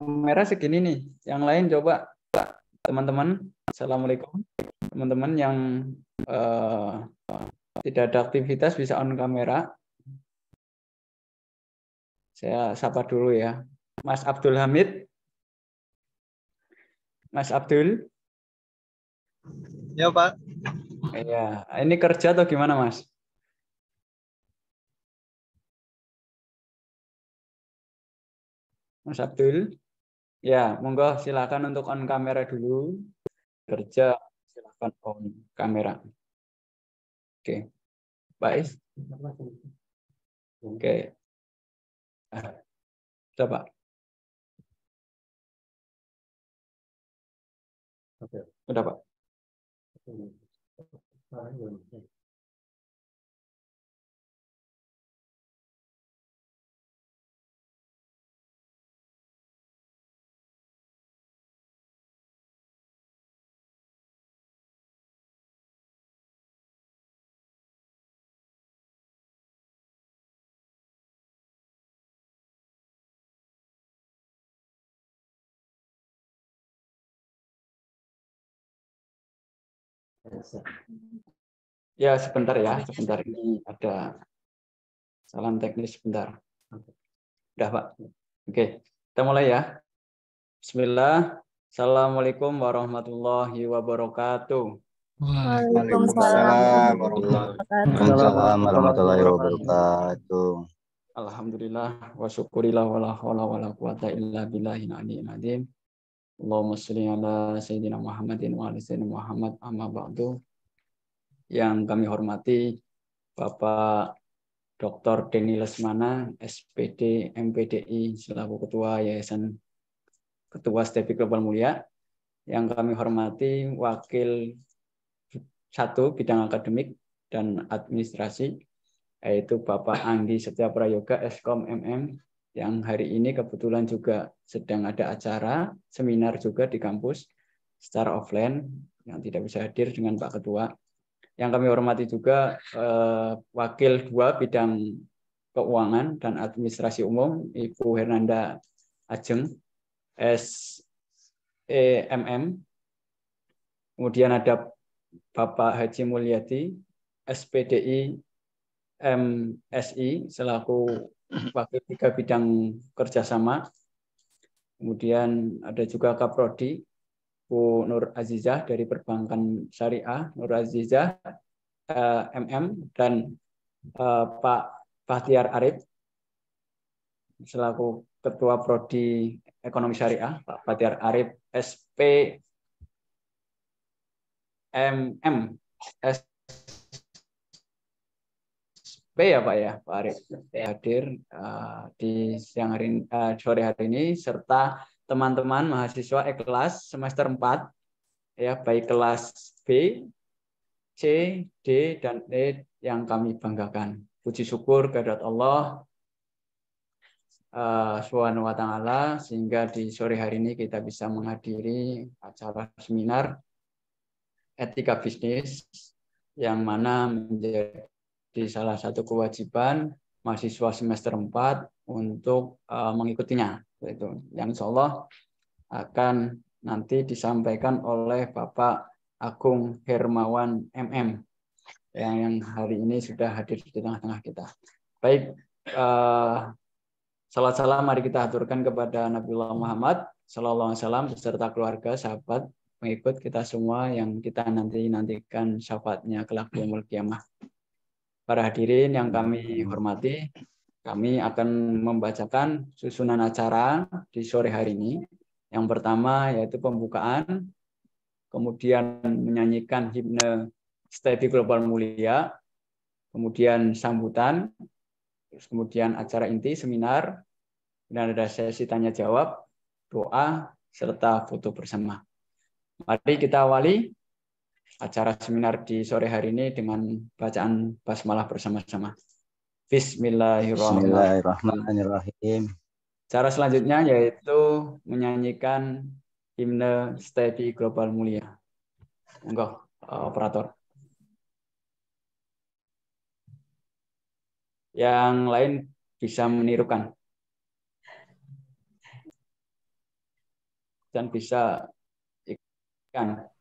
kamera segini nih. Yang lain coba teman-teman. Assalamualaikum. Teman-teman yang tidak ada aktivitas bisa on kamera. Saya sapa dulu ya. Mas Abdul Hamid. Mas Abdul. Ya, Pak. Iya, ini kerja atau gimana, Mas? Mas Abdul. Ya, monggo silakan untuk on kamera dulu. Kerja silakan on kamera. Oke. Baik. Oke. Coba. Oke. Udah, Pak. Ya, sebentar ya. Sebentar, ini ada salam teknis sebentar. Udah, Pak. Oke. Kita mulai ya. Bismillah. Assalamualaikum warahmatullahi wabarakatuh. Waalaikumsalam warahmatullahi wabarakatuh. Alhamdulillah wa syukurillah wala haula wala quwata illa billahil aliyyil azim. Allahumma shalli ala sayyidina Muhammadin wa ala sayyidina Muhammad amma ba'du. Yang kami hormati Bapak Dr. Denny Lesmana, SPD, MPDI, selaku Ketua Yayasan Ketua Stepi Global Mulia. Yang kami hormati Wakil 1 Bidang Akademik dan Administrasi, yaitu Bapak Anggi Setia Prayoga, Eskom MM, yang hari ini kebetulan juga sedang ada acara, seminar juga di kampus secara offline, yang tidak bisa hadir dengan Pak Ketua. Yang kami hormati juga Wakil 2 Bidang Keuangan dan Administrasi Umum, Ibu Hernanda Ajeng, SEMM. Kemudian ada Bapak Haji Mulyadi, SPDI MSI, selaku Wakil 3 Bidang Kerjasama. Kemudian ada juga Kaprodi, Bu Nur Azizah dari Perbankan Syariah, Nur Azizah MM, dan Pak Bahtiar Arif selaku Ketua Prodi Ekonomi Syariah, Pak Bahtiar Arif SPMM SP ya Pak ya, Pak Arif hadir di siang hari sore hari ini, serta teman-teman mahasiswa kelas semester 4 ya, baik kelas B, C, D, dan E yang kami banggakan. Puji syukur kehadirat Allah Subhanahu wa Ta'ala, sehingga di sore hari ini kita bisa menghadiri acara seminar etika bisnis, yang mana menjadi salah satu kewajiban mahasiswa semester 4 untuk mengikutinya. Yang insya Allah akan nanti disampaikan oleh Bapak Agung Hermawan MM, yang hari ini sudah hadir di tengah-tengah kita. Baik, salam salam mari kita aturkan kepada Nabiullah Muhammad Sallallahu Alaihi Wasallam beserta keluarga, sahabat, pengikut kita semua yang kita nantikan syafaatnya kelak di yaumul qiyamah. Para hadirin yang kami hormati, kami akan membacakan susunan acara di sore hari ini. Yang pertama yaitu pembukaan, kemudian menyanyikan himne Stepi Global Mulia, kemudian sambutan, terus kemudian acara inti seminar, dan ada sesi tanya jawab, doa, serta foto bersama. Mari kita awali acara seminar di sore hari ini dengan bacaan basmalah bersama-sama. Bismillahirrahmanirrahim. Cara selanjutnya yaitu menyanyikan himne Stepi Global Mulia. Monggo, operator. Yang lain bisa menirukan. dan bisa ikan.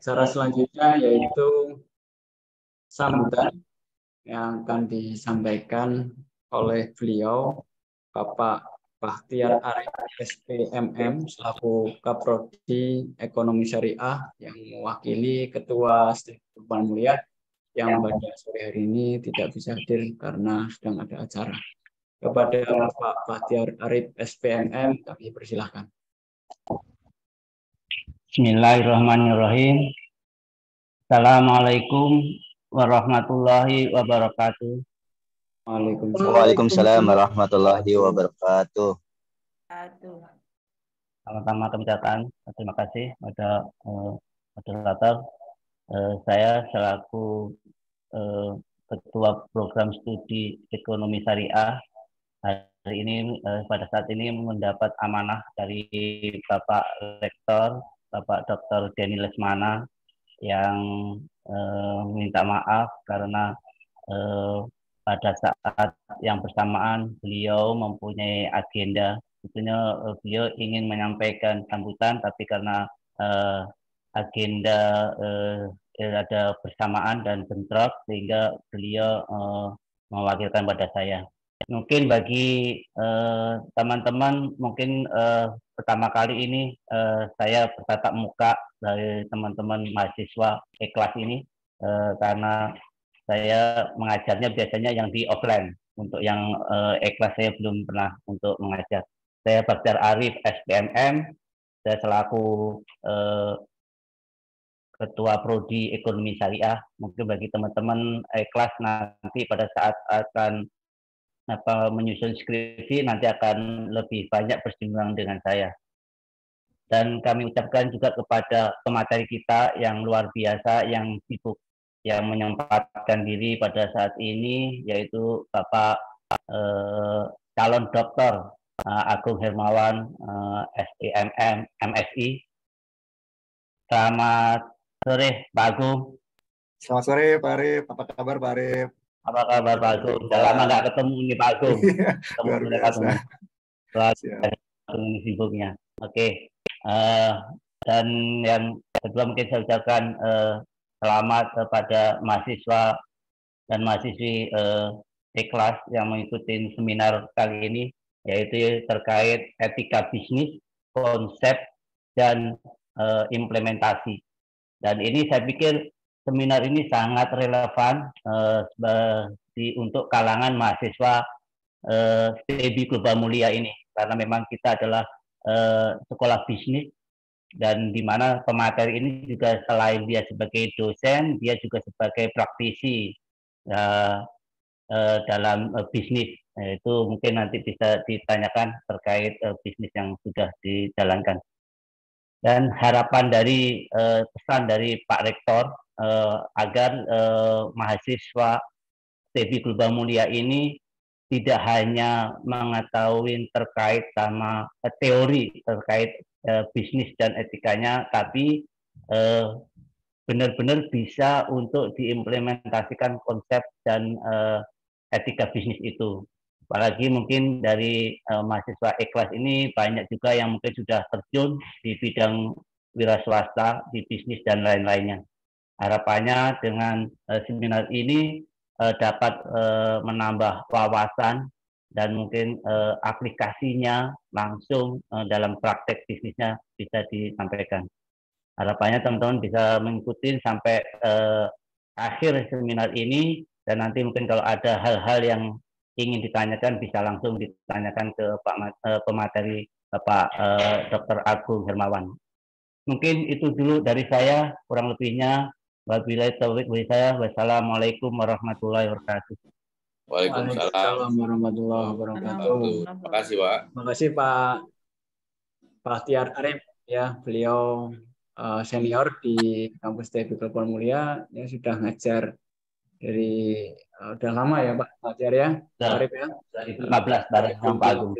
Cara selanjutnya yaitu sambutan. yang akan disampaikan oleh beliau Bapak Bahtiar Arif SPMM selaku Kaprodi Ekonomi Syariah yang mewakili Ketua Stefan Mulia yang pada sore hari ini tidak bisa hadir karena sedang ada acara. Kepada Bapak Bahtiar Arif SPMM kami persilahkan. Bismillahirrahmanirrahim. Assalamualaikum warahmatullahi wabarakatuh. Waalaikumsalam warahmatullahi wabarakatuh. Pertama-tama kami ucapkan terima kasih pada moderator. Saya selaku Ketua Program Studi Ekonomi Syariah hari ini pada saat ini mendapat amanah dari Bapak Rektor, Bapak Dr. Denny Lesmana yang minta maaf karena pada saat yang bersamaan beliau mempunyai agenda. Tentunya beliau ingin menyampaikan sambutan, tapi karena agenda ada bersamaan dan bentrok, sehingga beliau mewakilkan pada saya. Mungkin bagi teman-teman, mungkin pertama kali ini saya bertatap muka dari teman-teman mahasiswa kelas ini, karena saya mengajarnya biasanya yang di offline. Untuk yang kelas saya belum pernah untuk mengajar. Saya Bahtiar Arif SPMM, saya selaku Ketua Prodi Ekonomi Syariah. Mungkin bagi teman-teman kelas nanti pada saat akan menyusun skripsi nanti akan lebih banyak bersinggungan dengan saya. Dan kami ucapkan juga kepada pemateri kita yang luar biasa, yang sibuk, yang menyempatkan diri pada saat ini, yaitu Bapak calon doktor Agung Hermawan, SPMM, MSI. Selamat sore, Pak Agung. Selamat sore, Pak Arif. Apa kabar, Pak Arif? Apa kabar, Pak Agung? Sudah lama nggak ketemu nih, Pak Agung. Luar biasa. Ini sibuknya. Oke. Dan yang kedua mungkin saya ucapkan selamat kepada mahasiswa dan mahasiswi kelas yang mengikuti seminar kali ini, yaitu terkait etika bisnis, konsep, dan implementasi. Dan ini saya pikir seminar ini sangat relevan untuk kalangan mahasiswa STEBI Global Mulia ini, karena memang kita adalah sekolah bisnis, dan di mana pemateri ini juga selain dia sebagai dosen, dia juga sebagai praktisi dalam bisnis. Itu mungkin nanti bisa ditanyakan terkait bisnis yang sudah dijalankan. Dan harapan dari pesan dari Pak Rektor agar mahasiswa STEBI Global Mulia ini tidak hanya mengetahui terkait sama teori terkait bisnis dan etikanya, tapi benar-benar bisa untuk diimplementasikan konsep dan etika bisnis itu. Apalagi mungkin dari mahasiswa kelas ini banyak juga yang mungkin sudah terjun di bidang wira swasta, di bisnis dan lain-lainnya. Harapannya dengan seminar ini dapat menambah wawasan dan mungkin aplikasinya langsung dalam praktek bisnisnya bisa disampaikan. Harapannya teman-teman bisa mengikuti sampai akhir seminar ini, dan nanti mungkin kalau ada hal-hal yang ingin ditanyakan bisa langsung ditanyakan ke Pak pemateri Bapak Dr. Agung Hermawan. Mungkin itu dulu dari saya, kurang lebihnya wabillahi taufiq walhidayah. Wassalamualaikum warahmatullahi wabarakatuh. Waalaikumsalam warahmatullahi wabarakatuh. Terima kasih, Pak. Terima kasih Pak Bahtiar Arif, ya, beliau senior di kampus STEBI Global Mulia yang sudah ngajar dari udah lama ya Pak Bahtiar ya, Pak Arif ya. 2015 bareng Pak Agung.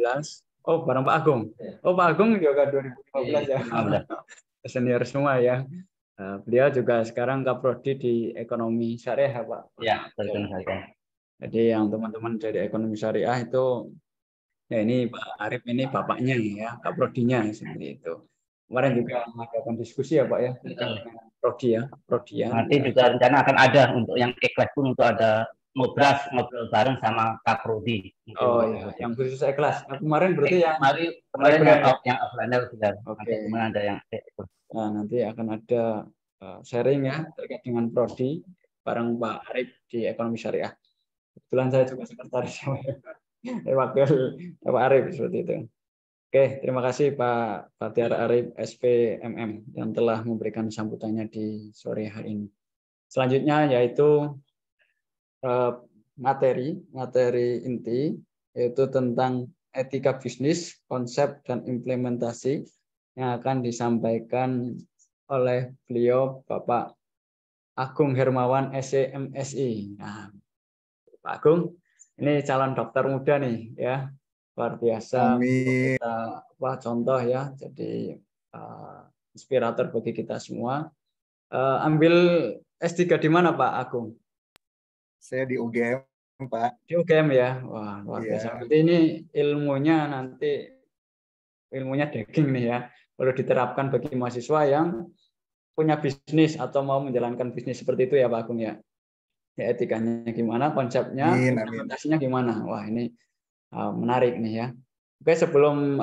Oh, bareng Pak Agung. Oh, Pak Agung juga 2015 ya. Senior semua ya. Beliau juga sekarang Kaprodi di Ekonomi Syariah, Pak. Ya, syariah. Jadi yang teman-teman dari Ekonomi Syariah itu, ya ini Pak Arif ini bapaknya ya, Kaprodinya seperti itu. Kemarin juga mengadakan diskusi ya Pak ya, Prodi ya. Nanti juga rencana akan ada untuk yang kelas pun untuk ada ngobras ngobrol bareng sama Kak Rudi. Oh ya, yang khusus ikhlas. Nah, kemarin berarti yang Kemarin reguler ya? yang offline sudah. Oke. Nanti kemudian ada yang Nah, nanti akan ada sharing ya terkait dengan prodi bareng Pak Arif di Ekonomi Syariah. Kebetulan saya juga sekretaris wakil Pak Arif seperti itu. Oke, terima kasih Pak Bahtiar Arif SPMM yang telah memberikan sambutannya di sore hari ini. Selanjutnya yaitu materi inti yaitu tentang etika bisnis, konsep dan implementasi yang akan disampaikan oleh beliau Bapak Agung Hermawan SEMSI. Nah, Pak Agung, ini calon dokter muda nih ya, luar biasa. Amin. Kita contoh ya, jadi inspirator bagi kita semua. Ambil S3 di mana Pak Agung? Saya di UGM, Pak. Di UGM ya, wah luar biasa. Berarti ini ilmunya daging nih ya, perlu diterapkan bagi mahasiswa yang punya bisnis atau mau menjalankan bisnis seperti itu ya Pak Agung ya. Ya etikanya gimana, konsepnya, implementasinya gimana. Wah ini menarik nih ya. Oke, sebelum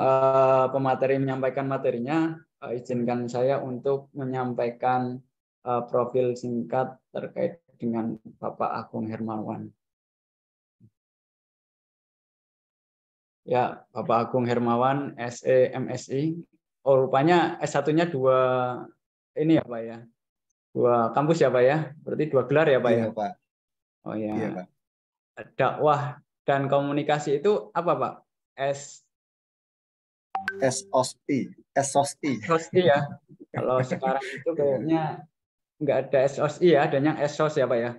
pemateri menyampaikan materinya, izinkan saya untuk menyampaikan profil singkat terkait dengan Bapak Agung Hermawan. Ya, Bapak Agung Hermawan, SE MSI. Oh, rupanya S1-nya dua ini ya, Pak ya. Dua kampus ya, Pak ya. Berarti dua gelar ya, Pak ya. Iya, Pak. Oh ya. Iya, Pak. Dakwah dan komunikasi itu apa, Pak? SOSI. SOSI ya. Kalau sekarang itu kayaknya nggak ada SOSI ya, adanya SOS ya, Pak ya.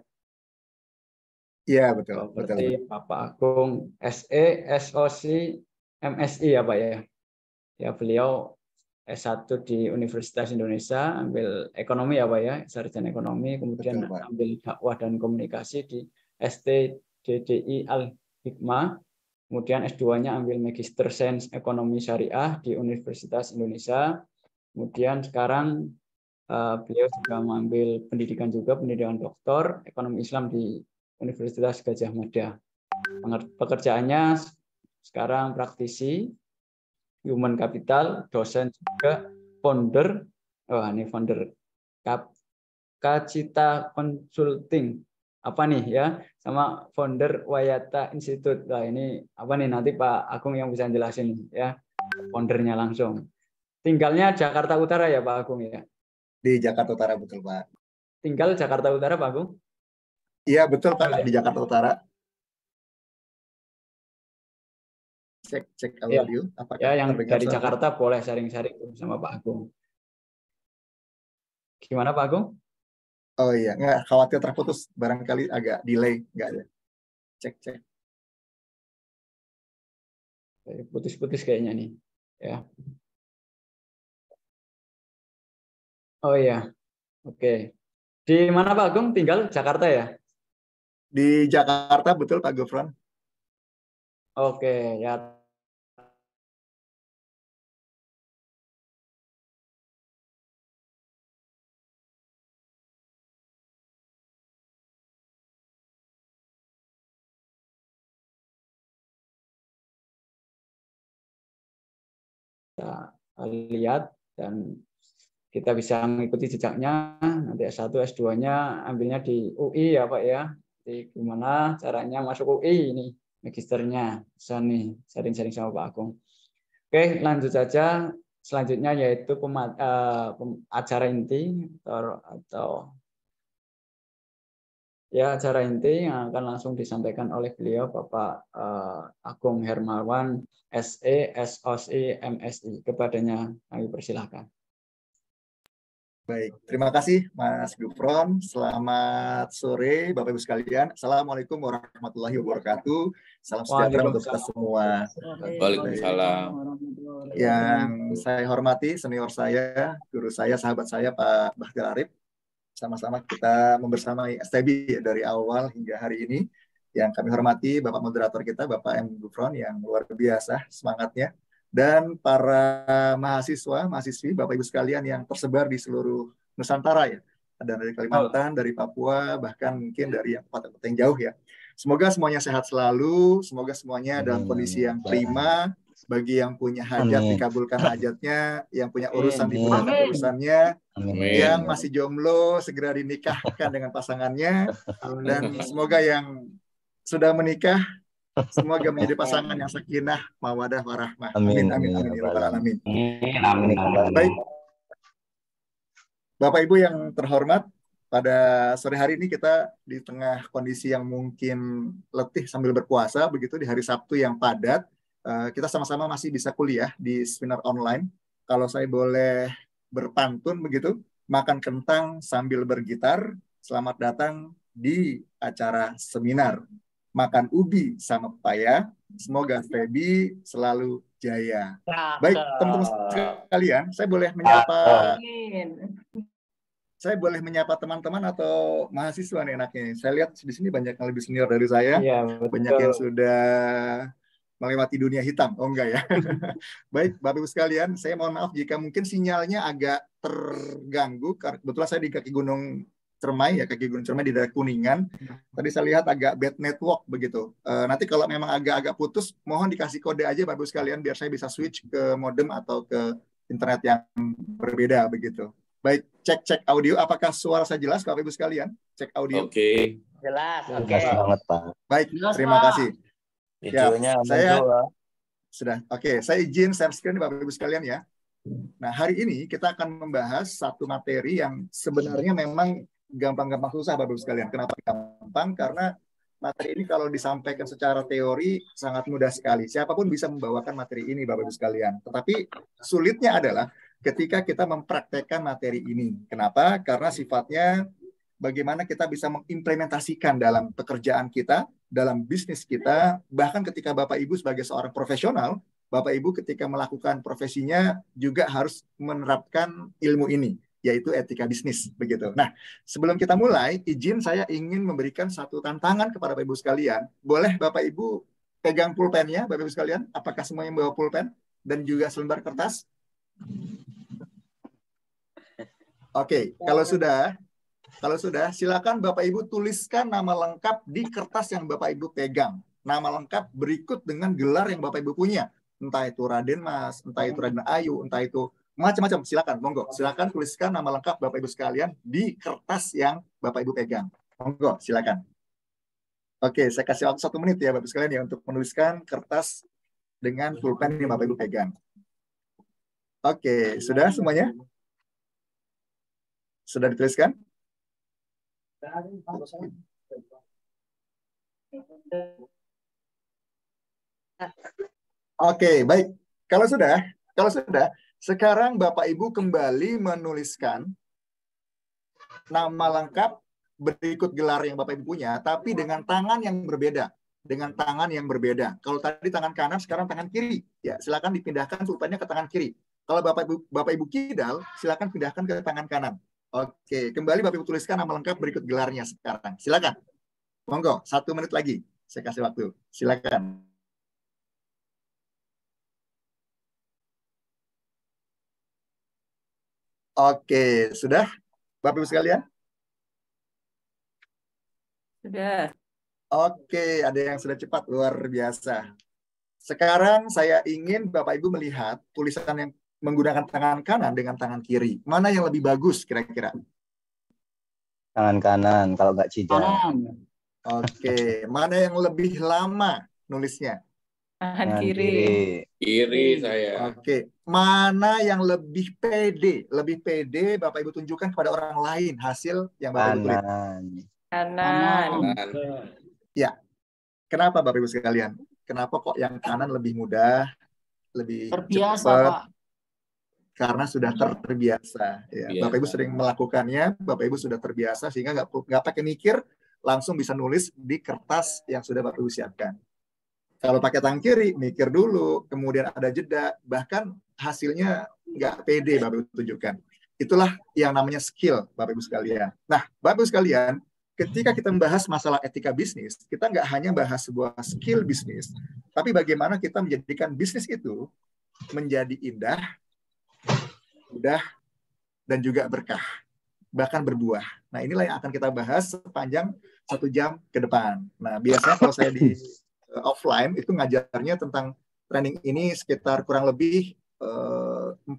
Iya, betul. Oh, berarti Bapak Agung SE, SOC, MSI ya Pak ya. Ya beliau S1 di Universitas Indonesia, ambil ekonomi ya Pak ya, sarjana ekonomi, kemudian betul, ambil dakwah dan komunikasi di STDDI Al-Hikmah, kemudian S2-nya ambil Magister Sains Ekonomi Syariah di Universitas Indonesia, kemudian sekarang beliau juga mengambil pendidikan doktor ekonomi Islam di Universitas Gadjah Mada. Pekerjaannya sekarang praktisi, human capital, dosen juga, founder, ini founder Kacita Consulting, apa nih ya, sama founder Wayata Institute. Nah ini apa nih nanti Pak Agung yang bisa jelasin ya, foundernya langsung. Tinggalnya Jakarta Utara ya Pak Agung ya? Di Jakarta Utara, betul Pak. Tinggal Jakarta Utara Pak Agung? Iya, betul Pak, di Jakarta Utara. Cek audio. Ya, yang dari Jakarta boleh sharing-sharing sama Pak Agung. Gimana Pak Agung? Oh iya, nggak khawatir terputus, barangkali agak delay, nggak ada. Cek. Putus-putus kayaknya nih. Ya. Oh iya, oke. Di mana Pak Agung tinggal? Jakarta ya? Di Jakarta, betul Pak Gufron. Oke, ya. Kita lihat dan kita bisa mengikuti jejaknya. Nanti S1, S2-nya ambilnya di UI ya Pak ya. Jadi gimana caranya masuk UI ini magisternya. Bisa nih sharing-sharing sama Pak Agung. Oke, lanjut saja. Selanjutnya yaitu acara inti atau ya acara inti yang akan langsung disampaikan oleh beliau Bapak Agung Hermawan SE, SOC, MSI. Kepadanya kami persilahkan. Baik, terima kasih Mas Gufron. Selamat sore Bapak Ibu sekalian. Assalamualaikum warahmatullahi wabarakatuh. Salam sejahtera untuk kita semua. Waalaikumsalam. Yang saya hormati senior saya, guru saya, sahabat saya Pak Bahtiar Arif. Sama-sama kita membersamai STB dari awal hingga hari ini. Yang kami hormati Bapak moderator kita, Bapak M. Gufron yang luar biasa semangatnya. Dan para mahasiswa, mahasiswi, Bapak Ibu sekalian yang tersebar di seluruh Nusantara ya. Ada dari Kalimantan, dari Papua, bahkan mungkin dari yang kota-kota yang jauh ya. Semoga semuanya sehat selalu, semoga semuanya dalam kondisi yang prima. Bagi yang punya hajat dikabulkan hajatnya, yang punya urusan dimudahkan urusannya, yang masih jomblo segera dinikahkan dengan pasangannya, dan semoga yang sudah menikah semoga menjadi pasangan yang sakinah, mawadah, warahmah. Amin, amin, amin, ya rabbal alamin. Amin. Baik, Bapak Ibu yang terhormat, pada sore hari ini kita di tengah kondisi yang mungkin letih sambil berpuasa, begitu di hari Sabtu yang padat, kita sama-sama masih bisa kuliah di seminar online. Kalau saya boleh berpantun begitu, makan kentang sambil bergitar, selamat datang di acara seminar. Makan ubi sama pepaya, semoga Febi selalu jaya. Baik, teman-teman sekalian, saya boleh menyapa teman-teman atau mahasiswa nih enaknya. Saya lihat di sini banyak yang lebih senior dari saya, banyak yang sudah melewati dunia hitam. Oh enggak ya. Baik, Bapak Ibu sekalian, saya mohon maaf jika mungkin sinyalnya agak terganggu. Kebetulan saya di kaki Gunung Cermai, ya kaki Gunung Cermai di daerah Kuningan. Tadi saya lihat agak bad network begitu. Nanti kalau memang agak-agak putus, mohon dikasih kode aja Bapak Ibu sekalian biar saya bisa switch ke modem atau ke internet yang berbeda begitu. Baik, cek audio. Apakah suara saya jelas Bapak Ibu sekalian? Cek audio. Oke. Jelas. Jelas banget, Pak. Baik, terima kasih. Videonya Sudah. Oke, saya izin share screen Bapak Ibu sekalian ya. Nah, hari ini kita akan membahas satu materi yang sebenarnya memang gampang-gampang susah Bapak Ibu sekalian. Kenapa gampang? Karena materi ini kalau disampaikan secara teori sangat mudah sekali. Siapapun bisa membawakan materi ini Bapak Ibu sekalian. Tetapi sulitnya adalah ketika kita mempraktekkan materi ini. Kenapa? Karena sifatnya bagaimana kita bisa mengimplementasikan dalam pekerjaan kita, dalam bisnis kita, bahkan ketika Bapak Ibu sebagai seorang profesional, Bapak Ibu ketika melakukan profesinya juga harus menerapkan ilmu ini, yaitu etika bisnis. Begitu. Nah, sebelum kita mulai, izin saya ingin memberikan satu tantangan kepada Bapak Ibu sekalian. Boleh Bapak Ibu pegang pulpennya, Bapak Ibu sekalian? Apakah semuanya membawa pulpen dan juga selembar kertas? Oke, kalau sudah, silakan Bapak Ibu tuliskan nama lengkap di kertas yang Bapak Ibu pegang. Nama lengkap berikut dengan gelar yang Bapak Ibu punya. Entah itu Raden Mas, entah itu Raden Ayu, entah itu macam-macam. Silakan, monggo. Silakan tuliskan nama lengkap Bapak Ibu sekalian di kertas yang Bapak Ibu pegang. Monggo, silakan. Oke, saya kasih waktu 1 menit ya Bapak Ibu sekalian ya untuk menuliskan kertas dengan pulpen yang Bapak Ibu pegang. Oke, sudah semuanya? Sudah dituliskan? Oke, baik. Kalau sudah, sekarang Bapak Ibu kembali menuliskan nama lengkap berikut gelar yang Bapak Ibu punya, tapi dengan tangan yang berbeda. Kalau tadi tangan kanan, sekarang tangan kiri. Ya, silakan dipindahkan pulpennya ke tangan kiri. Kalau Bapak Ibu kidal, silakan pindahkan ke tangan kanan. Oke, kembali Bapak Ibu tuliskan nama lengkap berikut gelarnya sekarang. Silakan. Monggo, 1 menit lagi. Saya kasih waktu. Silakan. Oke, sudah? Bapak Ibu sekalian? Sudah. Oke, ada yang sudah cepat. Luar biasa. Sekarang saya ingin Bapak Ibu melihat tulisan yang menggunakan tangan kanan dengan tangan kiri. Mana yang lebih bagus kira-kira? Tangan kanan, kalau nggak cijang. Oke, mana yang lebih lama nulisnya? Tangan kiri. Kiri saya. Oke, mana yang lebih pede? Lebih pede Bapak Ibu tunjukkan kepada orang lain hasil yang Bapak Ibu tulis. Kanan. Ya, kenapa Bapak Ibu sekalian? Kenapa kok yang kanan lebih mudah, lebih terbiasa, cepat? Pak. Karena sudah terbiasa. Ya. Bapak Ibu sering melakukannya, Bapak Ibu sudah terbiasa sehingga nggak pakai mikir, langsung bisa nulis di kertas yang sudah Bapak Ibu siapkan. Kalau pakai tangan kiri, mikir dulu, kemudian ada jeda, bahkan hasilnya nggak pede Bapak Ibu tunjukkan. Itulah yang namanya skill Bapak Ibu sekalian. Nah, Bapak Ibu sekalian, ketika kita membahas masalah etika bisnis, kita nggak hanya bahas sebuah skill bisnis, tapi bagaimana kita menjadikan bisnis itu menjadi indah, mudah, dan juga berkah, bahkan berbuah. Nah, inilah yang akan kita bahas 1 jam ke depan. Nah, biasanya kalau saya di offline itu ngajarnya tentang training ini sekitar kurang lebih 4-8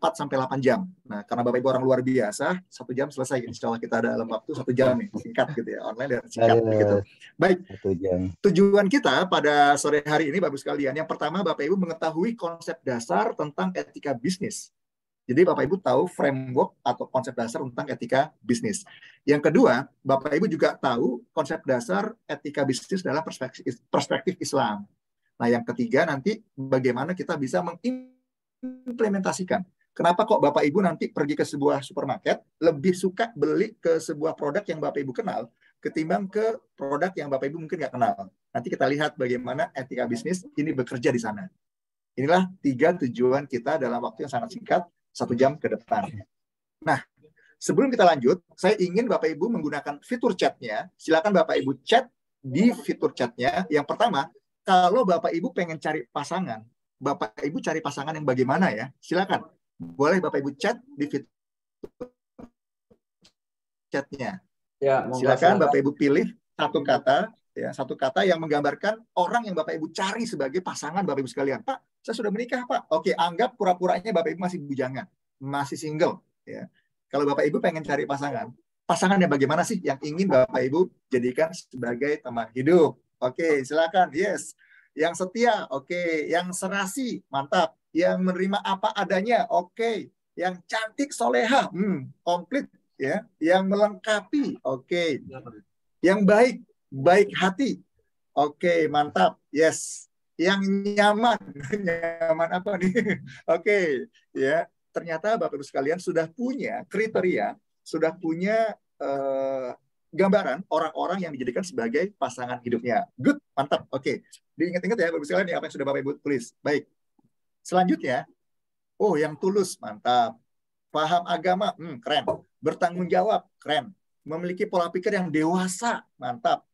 jam. Nah, karena Bapak Ibu orang luar biasa, 1 jam selesai. Insya Allah kita ada dalam waktu 1 jam nih, singkat gitu ya, online dan singkat begitu. Baik, 1 jam. Tujuan kita pada sore hari ini, Bapak Ibu sekalian, yang pertama Bapak Ibu mengetahui konsep dasar tentang etika bisnis. Jadi Bapak Ibu tahu framework atau konsep dasar tentang etika bisnis. Yang kedua, Bapak Ibu juga tahu konsep dasar etika bisnis dalam perspektif Islam. Nah, yang ketiga nanti bagaimana kita bisa mengimplementasikan. Kenapa kok Bapak Ibu nanti pergi ke sebuah supermarket lebih suka beli ke sebuah produk yang Bapak Ibu kenal ketimbang ke produk yang Bapak Ibu mungkin nggak kenal. Nanti kita lihat bagaimana etika bisnis ini bekerja di sana. Inilah 3 tujuan kita dalam waktu yang sangat singkat, 1 jam ke depan. Nah, sebelum kita lanjut, saya ingin Bapak Ibu menggunakan fitur chatnya. Silakan Bapak Ibu chat di fitur chatnya. Yang pertama, kalau Bapak Ibu pengen cari pasangan, Bapak Ibu cari pasangan yang bagaimana ya? Silakan. Boleh Bapak Ibu chat di fitur chatnya. Ya, silakan Bapak Ibu pilih satu kata yang menggambarkan orang yang Bapak Ibu cari sebagai pasangan Bapak Ibu sekalian. Pak, saya sudah menikah, Pak. Oke, anggap pura-puranya Bapak Ibu masih bujangan, masih single. Ya. Kalau Bapak Ibu pengen cari pasangan yang bagaimana sih yang ingin Bapak Ibu jadikan sebagai teman hidup? Oke, silakan. Yes. Yang setia, oke. Yang serasi, mantap. Yang menerima apa adanya, oke. Yang cantik, soleha, komplit. Ya, yang melengkapi, oke. Yang baik hati, oke, mantap, yes. Yang nyaman, nyaman apa nih? Oke, ya. Ternyata Bapak Ibu sekalian sudah punya kriteria, sudah punya gambaran orang-orang yang dijadikan sebagai pasangan hidupnya. Good, mantap, oke. Diingat-ingat ya Bapak Ibu sekalian apa yang sudah Bapak Ibu tulis. Baik. Selanjutnya, yang tulus, mantap. Paham agama, keren. Bertanggung jawab, keren. Memiliki pola pikir yang dewasa, mantap.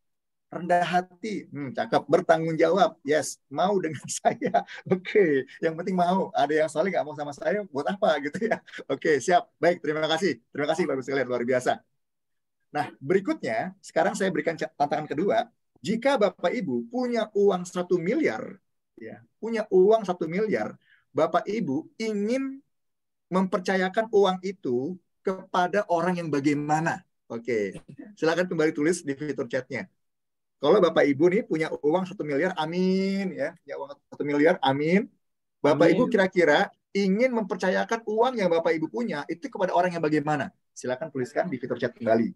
Rendah hati, cakep. Bertanggung jawab, yes. Mau dengan saya, oke. Yang penting mau. Ada yang soalnya nggak mau sama saya, buat apa gitu ya? Oke, siap. Baik, terima kasih. Terima kasih Bapak sekalian, luar biasa. Nah, berikutnya, sekarang saya berikan tantangan kedua. Jika Bapak Ibu punya uang 1 miliar, ya, punya uang 1 miliar, Bapak Ibu ingin mempercayakan uang itu kepada orang yang bagaimana? Oke, silakan kembali tulis di fitur chatnya. Kalau Bapak Ibu nih punya uang 1 miliar, amin ya, punya uang 1 miliar, amin. Bapak Ibu kira-kira ingin mempercayakan uang yang Bapak Ibu punya itu kepada orang yang bagaimana? Silakan tuliskan di fitur chat kembali.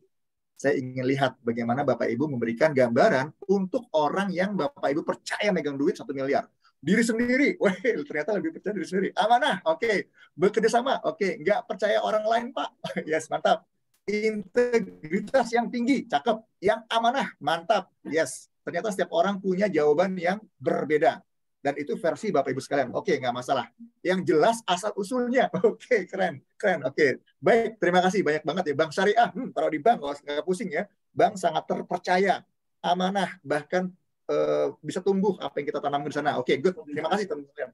Saya ingin lihat bagaimana Bapak Ibu memberikan gambaran untuk orang yang Bapak Ibu percaya megang duit 1 miliar. Diri sendiri, wah ternyata lebih percaya diri sendiri. Amanah, oke. Bekerja sama, oke. Nggak percaya orang lain, Pak. Yes, mantap. Integritas yang tinggi, cakep. Yang amanah, mantap. Yes, ternyata setiap orang punya jawaban yang berbeda. Dan itu versi Bapak Ibu sekalian. Oke, nggak masalah. Yang jelas asal-usulnya. Oke, keren. Keren, oke. Baik, terima kasih. Banyak banget ya. Bank Syariah, taruh di bank, nggak pusing ya. Bank sangat terpercaya. Amanah, bahkan bisa tumbuh apa yang kita tanamkan di sana. Oke, good. Terima kasih teman-teman.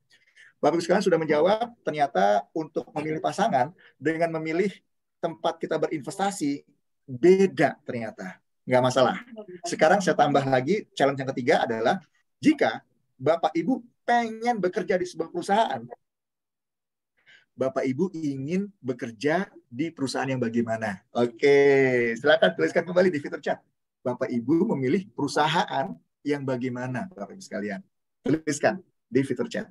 Bapak Ibu sekalian sudah menjawab. Ternyata untuk memilih pasangan dengan memilih tempat kita berinvestasi beda ternyata. Nggak masalah. Sekarang saya tambah lagi challenge yang ketiga adalah jika Bapak Ibu pengen bekerja di sebuah perusahaan, Bapak Ibu ingin bekerja di perusahaan yang bagaimana? Oke, silakan tuliskan kembali di fitur chat. Bapak Ibu memilih perusahaan yang bagaimana, Bapak Ibu sekalian? Tuliskan di fitur chat.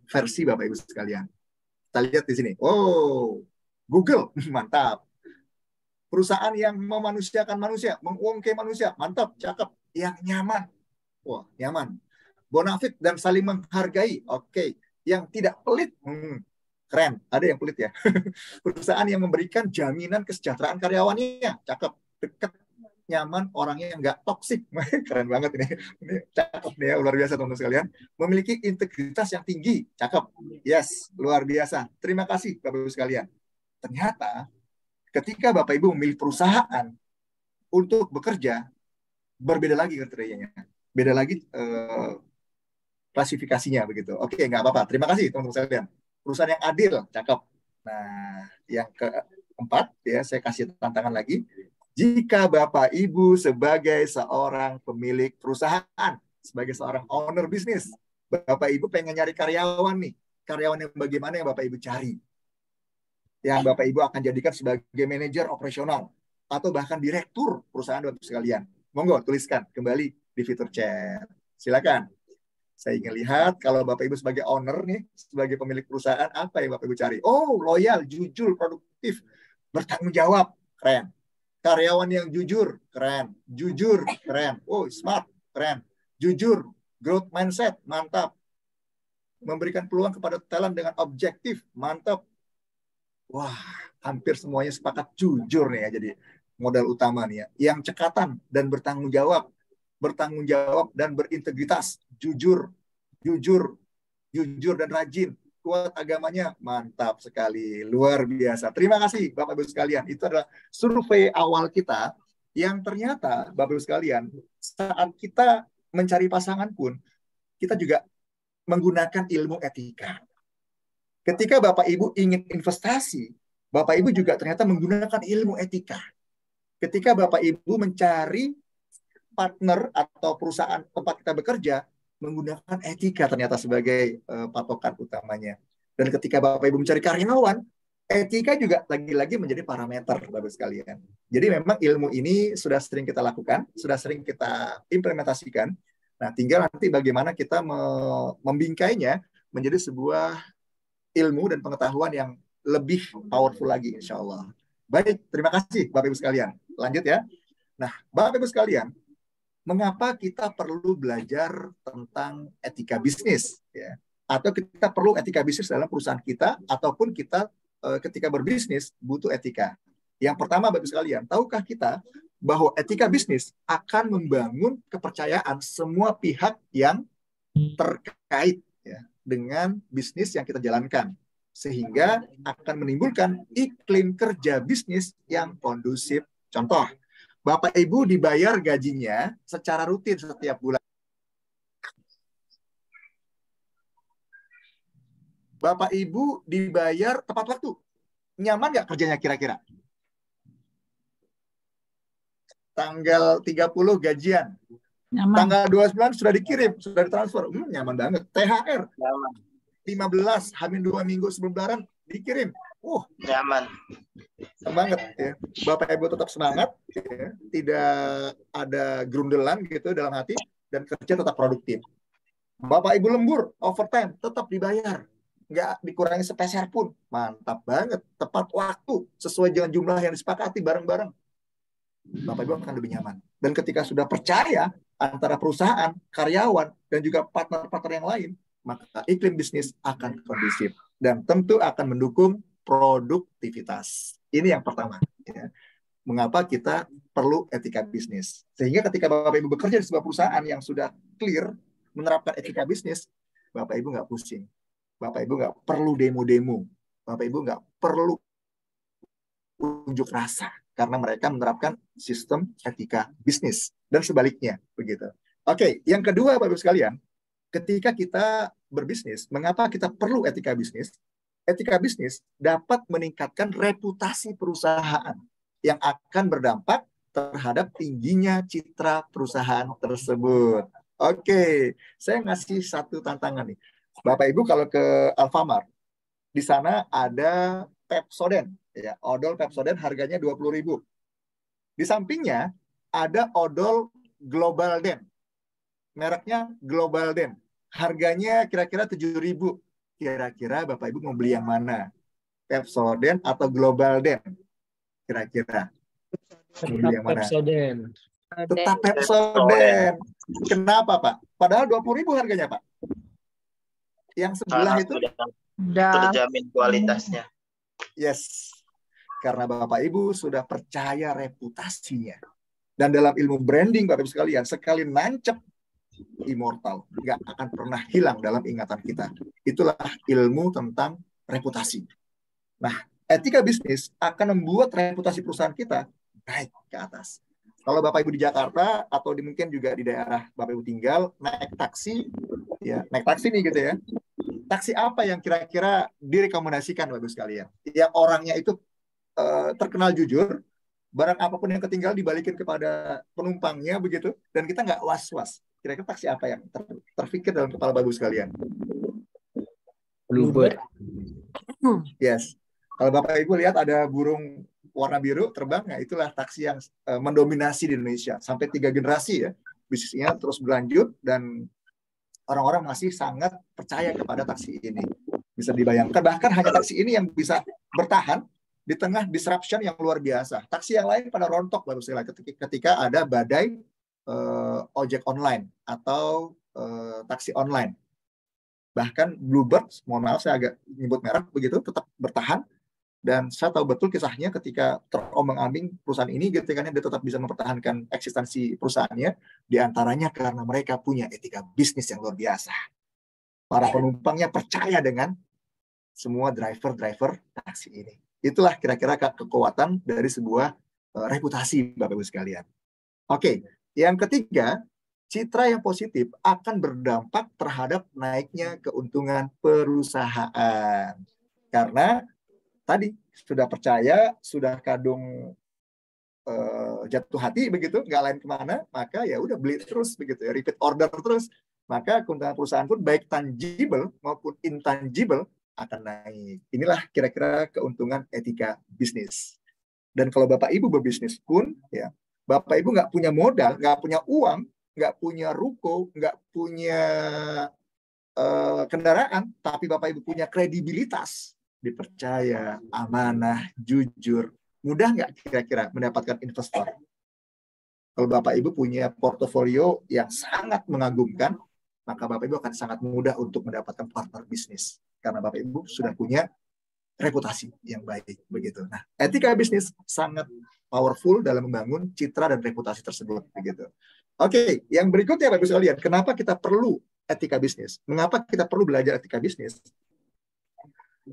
Versi Bapak Ibu sekalian. Kita lihat di sini. Oh, Google, mantap. Perusahaan yang memanusiakan manusia, mengungkap manusia, mantap, cakep. Yang nyaman. Wah, nyaman. Bonafit dan saling menghargai. Oke. Yang tidak pelit. Keren. Ada yang pelit ya. Perusahaan yang memberikan jaminan kesejahteraan karyawannya. Cakep. Dekat. Nyaman. Orangnya yang nggak toksik. Keren banget ini. Ini cakep nih ya. Luar biasa teman-teman sekalian. Memiliki integritas yang tinggi. Cakep. Yes. Luar biasa. Terima kasih Bapak Ibu sekalian. Ternyata ketika Bapak Ibu memilih perusahaan untuk bekerja, berbeda lagi kriterianya. Beda lagi klasifikasinya begitu. Oke, nggak apa-apa. Terima kasih teman-teman sekalian. Perusahaan yang adil, cakep. Nah, yang keempat ya saya kasih tantangan lagi. Jika Bapak Ibu sebagai seorang pemilik perusahaan, sebagai seorang owner bisnis, Bapak Ibu pengen nyari karyawan nih. Karyawan yang bagaimana yang Bapak Ibu cari? Yang Bapak Ibu akan jadikan sebagai manajer operasional atau bahkan direktur perusahaan Bapak sekalian. Monggo tuliskan kembali di fitur chat. Silakan. Saya ingin lihat kalau Bapak Ibu sebagai owner nih, sebagai pemilik perusahaan, apa yang Bapak Ibu cari? Oh, loyal, jujur, produktif, bertanggung jawab. Keren. Karyawan yang jujur, keren. Jujur, keren. Oh, smart, keren. Jujur, growth mindset, mantap. Memberikan peluang kepada talent dengan objektif, mantap. Wah, hampir semuanya sepakat jujur nih ya, jadi modal utama nih ya. Yang cekatan dan bertanggung jawab dan berintegritas, jujur dan rajin, kuat agamanya, mantap sekali, luar biasa. Terima kasih Bapak Ibu sekalian. Itu adalah survei awal kita yang ternyata Bapak Ibu sekalian, saat kita mencari pasangan pun kita juga menggunakan ilmu etika. Ketika Bapak Ibu ingin investasi, Bapak Ibu juga ternyata menggunakan ilmu etika. Ketika Bapak Ibu mencari partner atau perusahaan tempat kita bekerja, menggunakan etika ternyata sebagai patokan utamanya. Dan ketika Bapak Ibu mencari karyawan, etika juga lagi-lagi menjadi parameter, Bapak sekalian. Jadi memang ilmu ini sudah sering kita lakukan, sudah sering kita implementasikan. Nah, tinggal nanti bagaimana kita membingkainya menjadi sebuah ilmu dan pengetahuan yang lebih powerful lagi, insya Allah. Baik, terima kasih Bapak Ibu sekalian. Lanjut ya. Nah, Bapak Ibu sekalian, mengapa kita perlu belajar tentang etika bisnis ya, atau kita perlu etika bisnis dalam perusahaan kita, ataupun kita ketika berbisnis butuh etika. Yang pertama Bapak sekalian, tahukah kita bahwa etika bisnis akan membangun kepercayaan semua pihak yang terkait ya, dengan bisnis yang kita jalankan, sehingga akan menimbulkan iklim kerja bisnis yang kondusif. Contoh, Bapak Ibu dibayar gajinya secara rutin setiap bulan. Bapak Ibu dibayar tepat waktu. Nyaman nggak kerjanya kira-kira? Tanggal 30 gajian. Nyaman. Tanggal 29 sudah dikirim, sudah ditransfer. Nyaman banget. THR. Nyaman. 15, hamil 2 minggu sebelum lebaran dikirim. Nyaman banget ya. Bapak Ibu tetap semangat ya. Tidak ada grundelan gitu dalam hati, dan kerja tetap produktif. Bapak Ibu lembur, overtime tetap dibayar, nggak dikurangi sepeser pun. Mantap banget, tepat waktu, sesuai dengan jumlah yang disepakati bareng-bareng. Bapak Ibu akan lebih nyaman. Dan ketika sudah percaya antara perusahaan, karyawan, dan juga partner-partner yang lain, maka iklim bisnis akan kondusif dan tentu akan mendukung produktivitas. Ini yang pertama. Ya. Mengapa kita perlu etika bisnis? Sehingga ketika Bapak Ibu bekerja di sebuah perusahaan yang sudah clear menerapkan etika bisnis, Bapak Ibu nggak pusing. Bapak Ibu nggak perlu demo-demo. Bapak Ibu nggak perlu unjuk rasa karena mereka menerapkan sistem etika bisnis dan sebaliknya begitu. Oke, yang kedua Bapak Ibu sekalian, ketika kita berbisnis, mengapa kita perlu etika bisnis? Etika bisnis dapat meningkatkan reputasi perusahaan yang akan berdampak terhadap tingginya citra perusahaan tersebut. Oke, saya ngasih satu tantangan nih. Bapak Ibu kalau ke Alfamart, di sana ada Pepsodent, ya, odol Pepsodent harganya 20.000. Di sampingnya ada odol Global Den, mereknya Global Den, harganya kira-kira 7.000. Kira-kira Bapak Ibu mau beli yang mana? Pepsodent atau Global Den? Kira-kira mau beli yang mana? Pepsodent. Tetap Pepsodent. Kenapa Pak? Padahal 20.000 harganya Pak. Yang sebelah itu terjamin kualitasnya. Yes. Karena Bapak Ibu sudah percaya reputasinya. Dan dalam ilmu branding Bapak Ibu sekalian, sekali nancep immortal, nggak akan pernah hilang dalam ingatan kita. Itulah ilmu tentang reputasi. Nah, etika bisnis akan membuat reputasi perusahaan kita naik ke atas. Kalau Bapak Ibu di Jakarta atau mungkin juga di daerah Bapak Ibu tinggal, naik taksi, ya naik taksi nih gitu ya. Taksi apa yang kira-kira direkomendasikan Bapak Ibu sekalian? Yang orangnya itu terkenal jujur, barang apapun yang ketinggalan dibalikin kepada penumpangnya begitu, dan kita nggak was-was. Kira-kira taksi apa yang terfikir dalam kepala Bapak Ibu sekalian? Bluebird. Yes. Kalau Bapak Ibu lihat ada burung warna biru terbang, nah itulah taksi yang mendominasi di Indonesia. Sampai 3 generasi ya, bisnisnya terus berlanjut dan orang-orang masih sangat percaya kepada taksi ini. Bisa dibayangkan, bahkan hanya taksi ini yang bisa bertahan di tengah disruption yang luar biasa. Taksi yang lain pada rontok baru sekali ketika ada badai ojek online atau taksi online. Bahkan Bluebird, mohon maaf saya agak nyebut merek begitu, tetap bertahan. Dan saya tahu betul kisahnya ketika terombang-ambing perusahaan ini, ketika dia tetap bisa mempertahankan eksistensi perusahaannya, diantaranya karena mereka punya etika bisnis yang luar biasa. Para penumpangnya percaya dengan semua driver taksi ini. Itulah kira-kira kekuatan dari sebuah reputasi, Bapak Ibu sekalian. Oke, yang ketiga, citra yang positif akan berdampak terhadap naiknya keuntungan perusahaan. Karena tadi sudah percaya, sudah kadung jatuh hati begitu, nggak lain kemana, maka ya udah beli terus begitu ya, repeat order terus. Maka keuntungan perusahaan pun baik tangible maupun intangible akan naik. Inilah kira-kira keuntungan etika bisnis. Dan kalau Bapak Ibu berbisnis pun, ya Bapak Ibu nggak punya modal, nggak punya uang, nggak punya ruko, nggak punya kendaraan, tapi Bapak Ibu punya kredibilitas, dipercaya, amanah, jujur, mudah nggak kira-kira mendapatkan investor? Kalau Bapak Ibu punya portofolio yang sangat mengagumkan, maka Bapak Ibu akan sangat mudah untuk mendapatkan partner bisnis. Karena Bapak Ibu sudah punya reputasi yang baik. Begitu. Nah, etika bisnis sangat powerful dalam membangun citra dan reputasi tersebut. Begitu. Oke, yang berikutnya Bapak Ibu sekalian, kenapa kita perlu etika bisnis? Mengapa kita perlu belajar etika bisnis?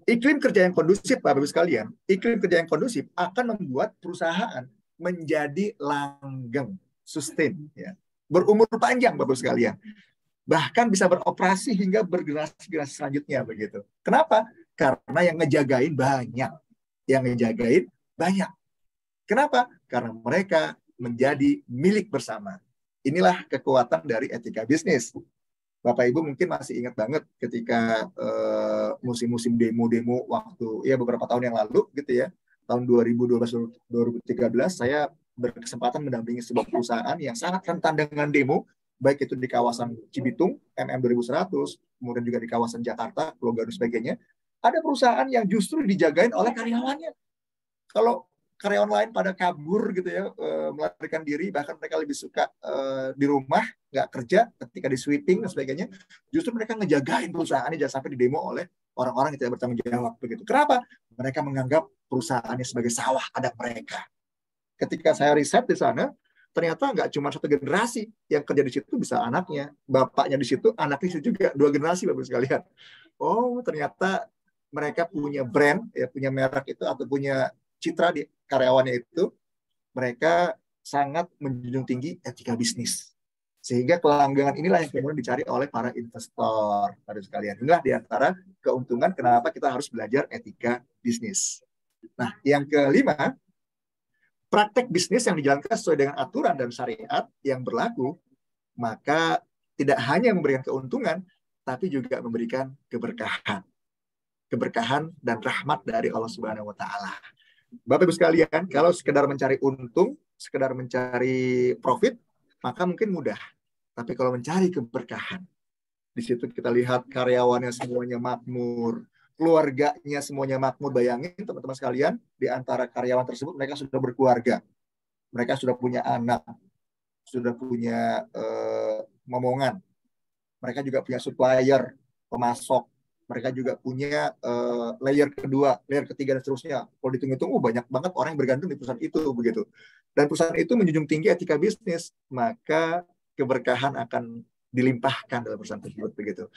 Iklim kerja yang kondusif, Bapak Ibu sekalian, iklim kerja yang kondusif akan membuat perusahaan menjadi langgeng, sustain, ya, berumur panjang, Bapak Ibu sekalian. Bahkan bisa beroperasi hingga bergenerasi-generasi selanjutnya begitu. Kenapa? Karena yang ngejagain banyak. Yang ngejagain banyak. Kenapa? Karena mereka menjadi milik bersama. Inilah kekuatan dari etika bisnis. Bapak Ibu mungkin masih ingat banget ketika musim-musim demo-demo waktu ya beberapa tahun yang lalu gitu ya. Tahun 2012-2013 saya berkesempatan mendampingi sebuah perusahaan yang sangat rentan dengan demo, baik itu di kawasan Cibitung, MM 2100, kemudian juga di kawasan Jakarta, Pulau Gadung sebagainya. Ada perusahaan yang justru dijagain oleh karyawannya. Kalau karyawan lain pada kabur gitu ya, melarikan diri, bahkan mereka lebih suka di rumah, nggak kerja, ketika di sweeping dan sebagainya, justru mereka ngejagain perusahaannya jangan sampai didemo oleh orang-orang yang tidak bertanggung jawab begitu. Kenapa? Mereka menganggap perusahaannya sebagai sawah adat mereka. Ketika saya riset di sana, ternyata nggak cuma satu generasi yang kerja di situ, bisa anaknya, bapaknya di situ, anaknya di situ juga, 2 generasi Bapak sekalian. Oh, ternyata mereka punya brand, ya punya merek itu atau punya citra di karyawannya itu, mereka sangat menjunjung tinggi etika bisnis. Sehingga kelanggengan inilah yang kemudian dicari oleh para investor. Bapak sekalian, inilah diantara keuntungan kenapa kita harus belajar etika bisnis. Nah, yang kelima, praktek bisnis yang dijalankan sesuai dengan aturan dan syariat yang berlaku, maka tidak hanya memberikan keuntungan, tapi juga memberikan keberkahan. Keberkahan dan rahmat dari Allah Subhanahu wa Ta'ala. Bapak Ibu sekalian, kalau sekedar mencari untung, sekedar mencari profit, maka mungkin mudah. Tapi kalau mencari keberkahan, di situ kita lihat karyawannya semuanya makmur, keluarganya semuanya makmur. Bayangin teman-teman sekalian, di antara karyawan tersebut mereka sudah berkeluarga, mereka sudah punya anak, sudah punya momongan, mereka juga punya supplier, pemasok, mereka juga punya layer kedua, layer ketiga dan seterusnya. Kalau dihitung-hitung, banyak banget orang yang bergantung di perusahaan itu begitu. Dan perusahaan itu menjunjung tinggi etika bisnis, maka keberkahan akan dilimpahkan dalam perusahaan tersebut begitu.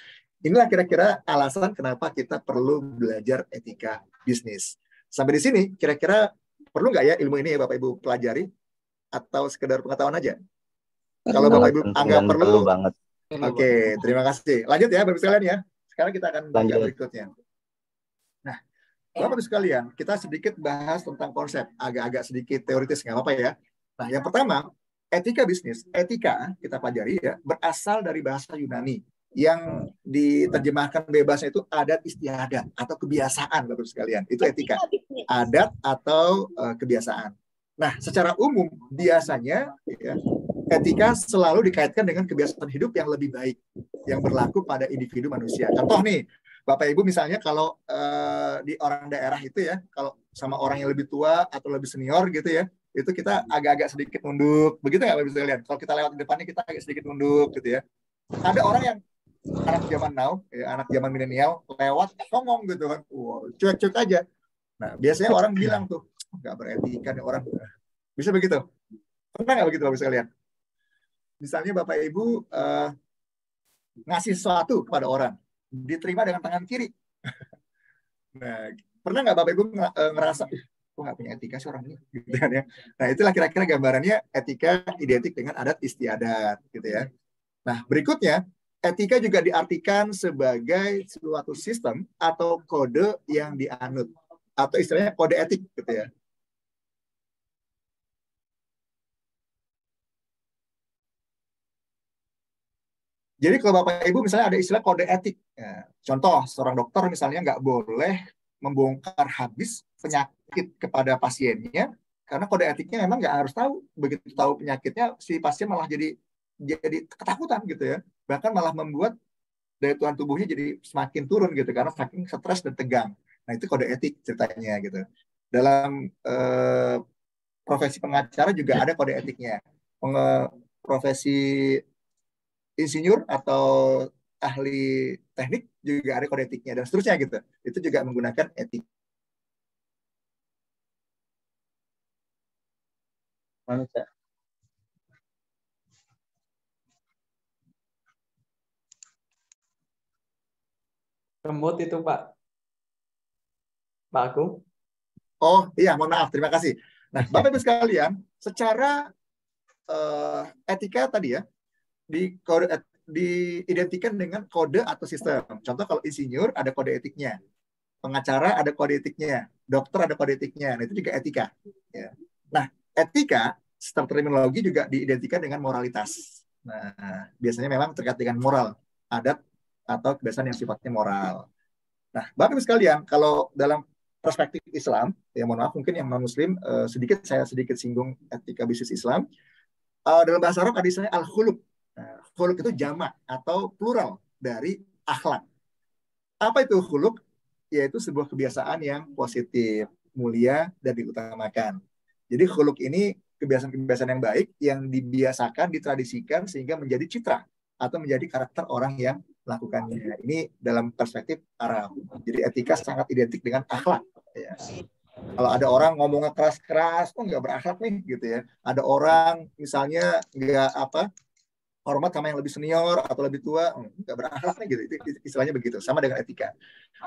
Inilah kira-kira alasan kenapa kita perlu belajar etika bisnis. Sampai di sini, kira-kira perlu nggak ya ilmu ini ya Bapak Ibu pelajari? Atau sekedar pengetahuan aja? Kalau Bapak Ibu anggap perlu banget. Oke, terima kasih. Lanjut ya Bapak Ibu sekalian ya. Sekarang kita akan baca berikutnya. Nah, Bapak Ibu sekalian, kita sedikit bahas tentang konsep, agak-agak sedikit teoritis, nggak apa-apa ya. Nah, yang pertama, etika bisnis. Etika, kita pelajari ya, berasal dari bahasa Yunani, yang diterjemahkan bebasnya itu adat istiadat atau kebiasaan, Bapak Ibu sekalian. Itu etika. Adat atau kebiasaan. Nah, secara umum, biasanya ya, etika selalu dikaitkan dengan kebiasaan hidup yang lebih baik, yang berlaku pada individu manusia. Contoh nih, Bapak Ibu misalnya kalau di orang daerah itu ya, kalau sama orang yang lebih tua atau lebih senior gitu ya, itu kita agak-agak sedikit nunduk. Begitu nggak Bapak Ibu sekalian? Kalau kita lewat di depannya kita agak sedikit nunduk gitu ya. Ada orang yang anak zaman now, ya, anak zaman milenial, lewat ngomong gitu kan, wow, cuek-cuek aja. Nah, biasanya orang bilang tuh, nggak beretika nih orang. Bisa begitu? Pernah nggak begitu Bapak Ibu sekalian? Misalnya Bapak Ibu ngasih sesuatu kepada orang, diterima dengan tangan kiri. Nah, pernah nggak Bapak Ibu ngerasa, kok nggak punya etika sih orang ini? Gitu kan ya. Nah, itulah kira-kira gambarannya etika identik dengan adat istiadat, gitu ya. Nah, berikutnya, etika juga diartikan sebagai suatu sistem atau kode yang dianut, atau istilahnya kode etik, gitu ya. Jadi kalau Bapak Ibu misalnya ada istilah kode etik, ya, contoh seorang dokter misalnya nggak boleh membongkar habis penyakit kepada pasiennya, karena kode etiknya memang nggak harus tahu. Begitu tahu penyakitnya, si pasien malah jadi ketakutan gitu ya, bahkan malah membuat daya tahan tubuhnya jadi semakin turun gitu, karena saking stres dan tegang. Nah itu kode etik ceritanya gitu. Dalam profesi pengacara juga ada kode etiknya. Profesi insinyur atau ahli teknik juga ada kode etiknya dan seterusnya gitu. Itu juga menggunakan etik. Manusia. Remote itu Pak. Pak Agung. Oh iya, mohon maaf, terima kasih. Nah, Bapak Ibu sekalian, secara etika tadi ya, diidentikan dengan kode atau sistem. Contoh kalau insinyur ada kode etiknya, pengacara ada kode etiknya, dokter ada kode etiknya. Nah, itu juga etika. Ya. Nah, etika secara terminologi juga diidentikan dengan moralitas. Nah, biasanya memang terkait dengan moral, adat atau kebiasaan yang sifatnya moral. Nah, Bapak Ibu sekalian, kalau dalam perspektif Islam, ya mohon maaf mungkin yang non-Muslim, saya sedikit singgung etika bisnis Islam. Dalam bahasa Arab ada istilahnya al-khuluq. Nah, khuluq itu jamak atau plural dari akhlak. Apa itu khuluq? Yaitu sebuah kebiasaan yang positif, mulia, dan diutamakan. Jadi khuluq ini kebiasaan-kebiasaan yang baik yang dibiasakan, ditradisikan sehingga menjadi citra atau menjadi karakter orang yang melakukannya. Ini dalam perspektif Arab. Jadi etika sangat identik dengan akhlak. Ya. Kalau ada orang ngomongnya keras-keras, nggak berakhlak nih, gitu ya. Ada orang misalnya nggak hormat sama yang lebih senior atau lebih tua, nggak berakhlak nih, gitu. Itu istilahnya begitu. Sama dengan etika.